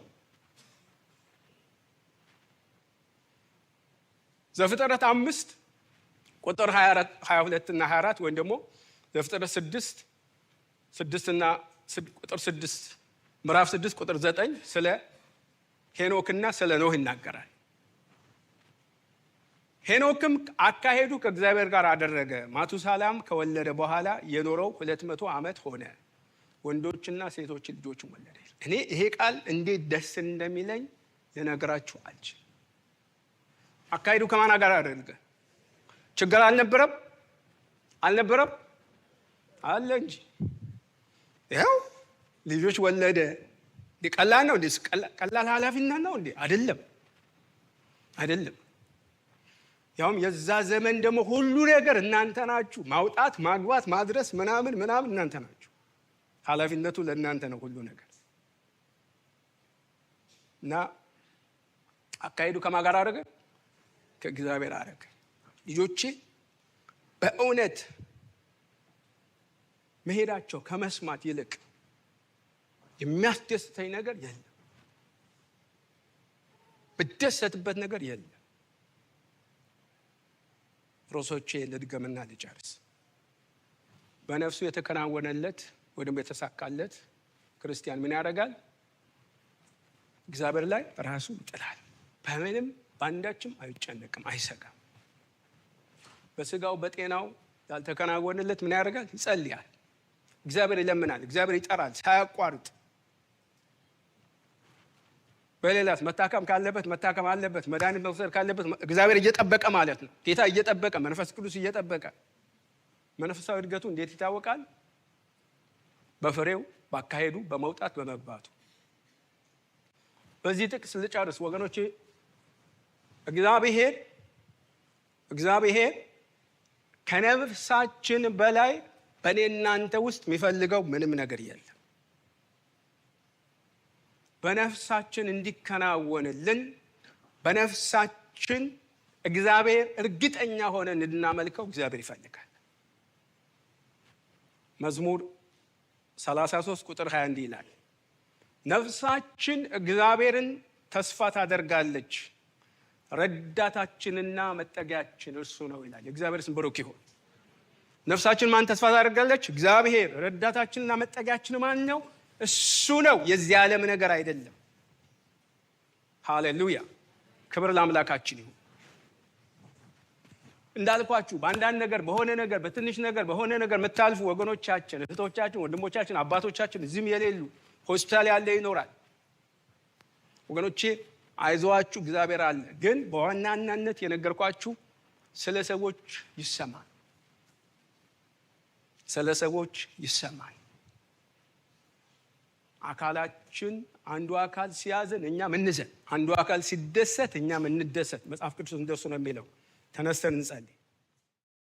ዘፍጥረት 5 ቁጥር 22 እና 24 ወይም ደግሞ ዘፍጥረት 6 እና ቁጥር 6 ምዕራፍ 6 ቁጥር 9 ስለ ሄኖክና ስለ ኖህ ይናገራል። ሄኖክም አካሄዱ ከእግዚአብሔር ጋር አደረገ። ማቱሳላም ከወለደ በኋላ የኖረው 200 ዓመት ሆነ። ወንዶችና ሴቶች ልጆችን ወለደ። እኔ ይሄ ቃል እንዴት ደስ እንደሚለኝ ልነግራችሁ አልችልም። አካሄዱ ከማን ጋር አደረገ? ችግር አልነበረም አለ እንጂ ይኸው ልጆች ወለደ። ቀላል ነው እንዴ? ቀላል ኃላፊነት ነው እንዴ? አይደለም። ያውም የዛ ዘመን ደግሞ ሁሉ ነገር እናንተ ናችሁ። ማውጣት፣ ማግባት፣ ማድረስ ምናምን እናንተ ናችሁ። ኃላፊነቱ ለእናንተ ነው ሁሉ ነገር። እና አካሄዱ ከማን ጋር አደረገ? ከእግዚአብሔር አደረገ። ልጆቼ በእውነት መሄዳቸው ከመስማት ይልቅ የሚያስደስተኝ ነገር የለም። ብደሰትበት ነገር የለም። ሮሶቼ ልድገምና ልጨርስ። በነፍሱ የተከናወነለት ወይም የተሳካለት ክርስቲያን ምን ያደርጋል? እግዚአብሔር ላይ ራሱ ይጥላል። በምንም ባንዳችም አይጨነቅም፣ አይሰጋም። በስጋው በጤናው ያልተከናወነለት ምን ያደርጋል? ይጸልያል። እግዚአብሔር ይለምናል፣ እግዚአብሔር ይጠራል ሳያቋርጥ። በሌላስ መታከም ካለበት መታከም አለበት፣ መድኃኒት መውሰድ ካለበት እግዚአብሔር እየጠበቀ ማለት ነው። ጌታ እየጠበቀ፣ መንፈስ ቅዱስ እየጠበቀ። መንፈሳዊ እድገቱ እንዴት ይታወቃል? በፍሬው፣ ባካሄዱ፣ በመውጣት በመግባቱ። በዚህ ጥቅስ ልጨርስ ወገኖቼ። እግዚአብሔር ከነፍሳችን በላይ በእኔናንተ ውስጥ የሚፈልገው ምንም ነገር የለም። በነፍሳችን እንዲከናወንልን በነፍሳችን እግዚአብሔር እርግጠኛ ሆነን እንድናመልከው እግዚአብሔር ይፈልጋል። መዝሙር 33 ቁጥር 21 ይላል፣ ነፍሳችን እግዚአብሔርን ተስፋ ታደርጋለች፣ ረዳታችንና መጠጊያችን እርሱ ነው ይላል። የእግዚአብሔር ስም ብሩክ ይሁን። ነፍሳችን ማን ተስፋ ታደርጋለች? እግዚአብሔር። ረዳታችንና መጠጊያችን ማን ነው? እሱ ነው። የዚህ ዓለም ነገር አይደለም። ሃሌሉያ! ክብር ለአምላካችን ይሁን። እንዳልኳችሁ በአንዳንድ ነገር፣ በሆነ ነገር፣ በትንሽ ነገር፣ በሆነ ነገር የምታልፉ ወገኖቻችን፣ እህቶቻችን፣ ወንድሞቻችን፣ አባቶቻችን እዚህም የሌሉ ሆስፒታል ያለ ይኖራል። ወገኖቼ አይዟችሁ፣ እግዚአብሔር አለ። ግን በዋናነት የነገርኳችሁ ስለ ሰዎች ይሰማል። ስለ ሰዎች ይሰማል። አካላችን አንዱ አካል ሲያዝን እኛም እንዘን፣ አንዱ አካል ሲደሰት እኛም እንደሰት። መጽሐፍ ቅዱስ እንደሱ ነው የሚለው። ተነስተን እንጸልይ።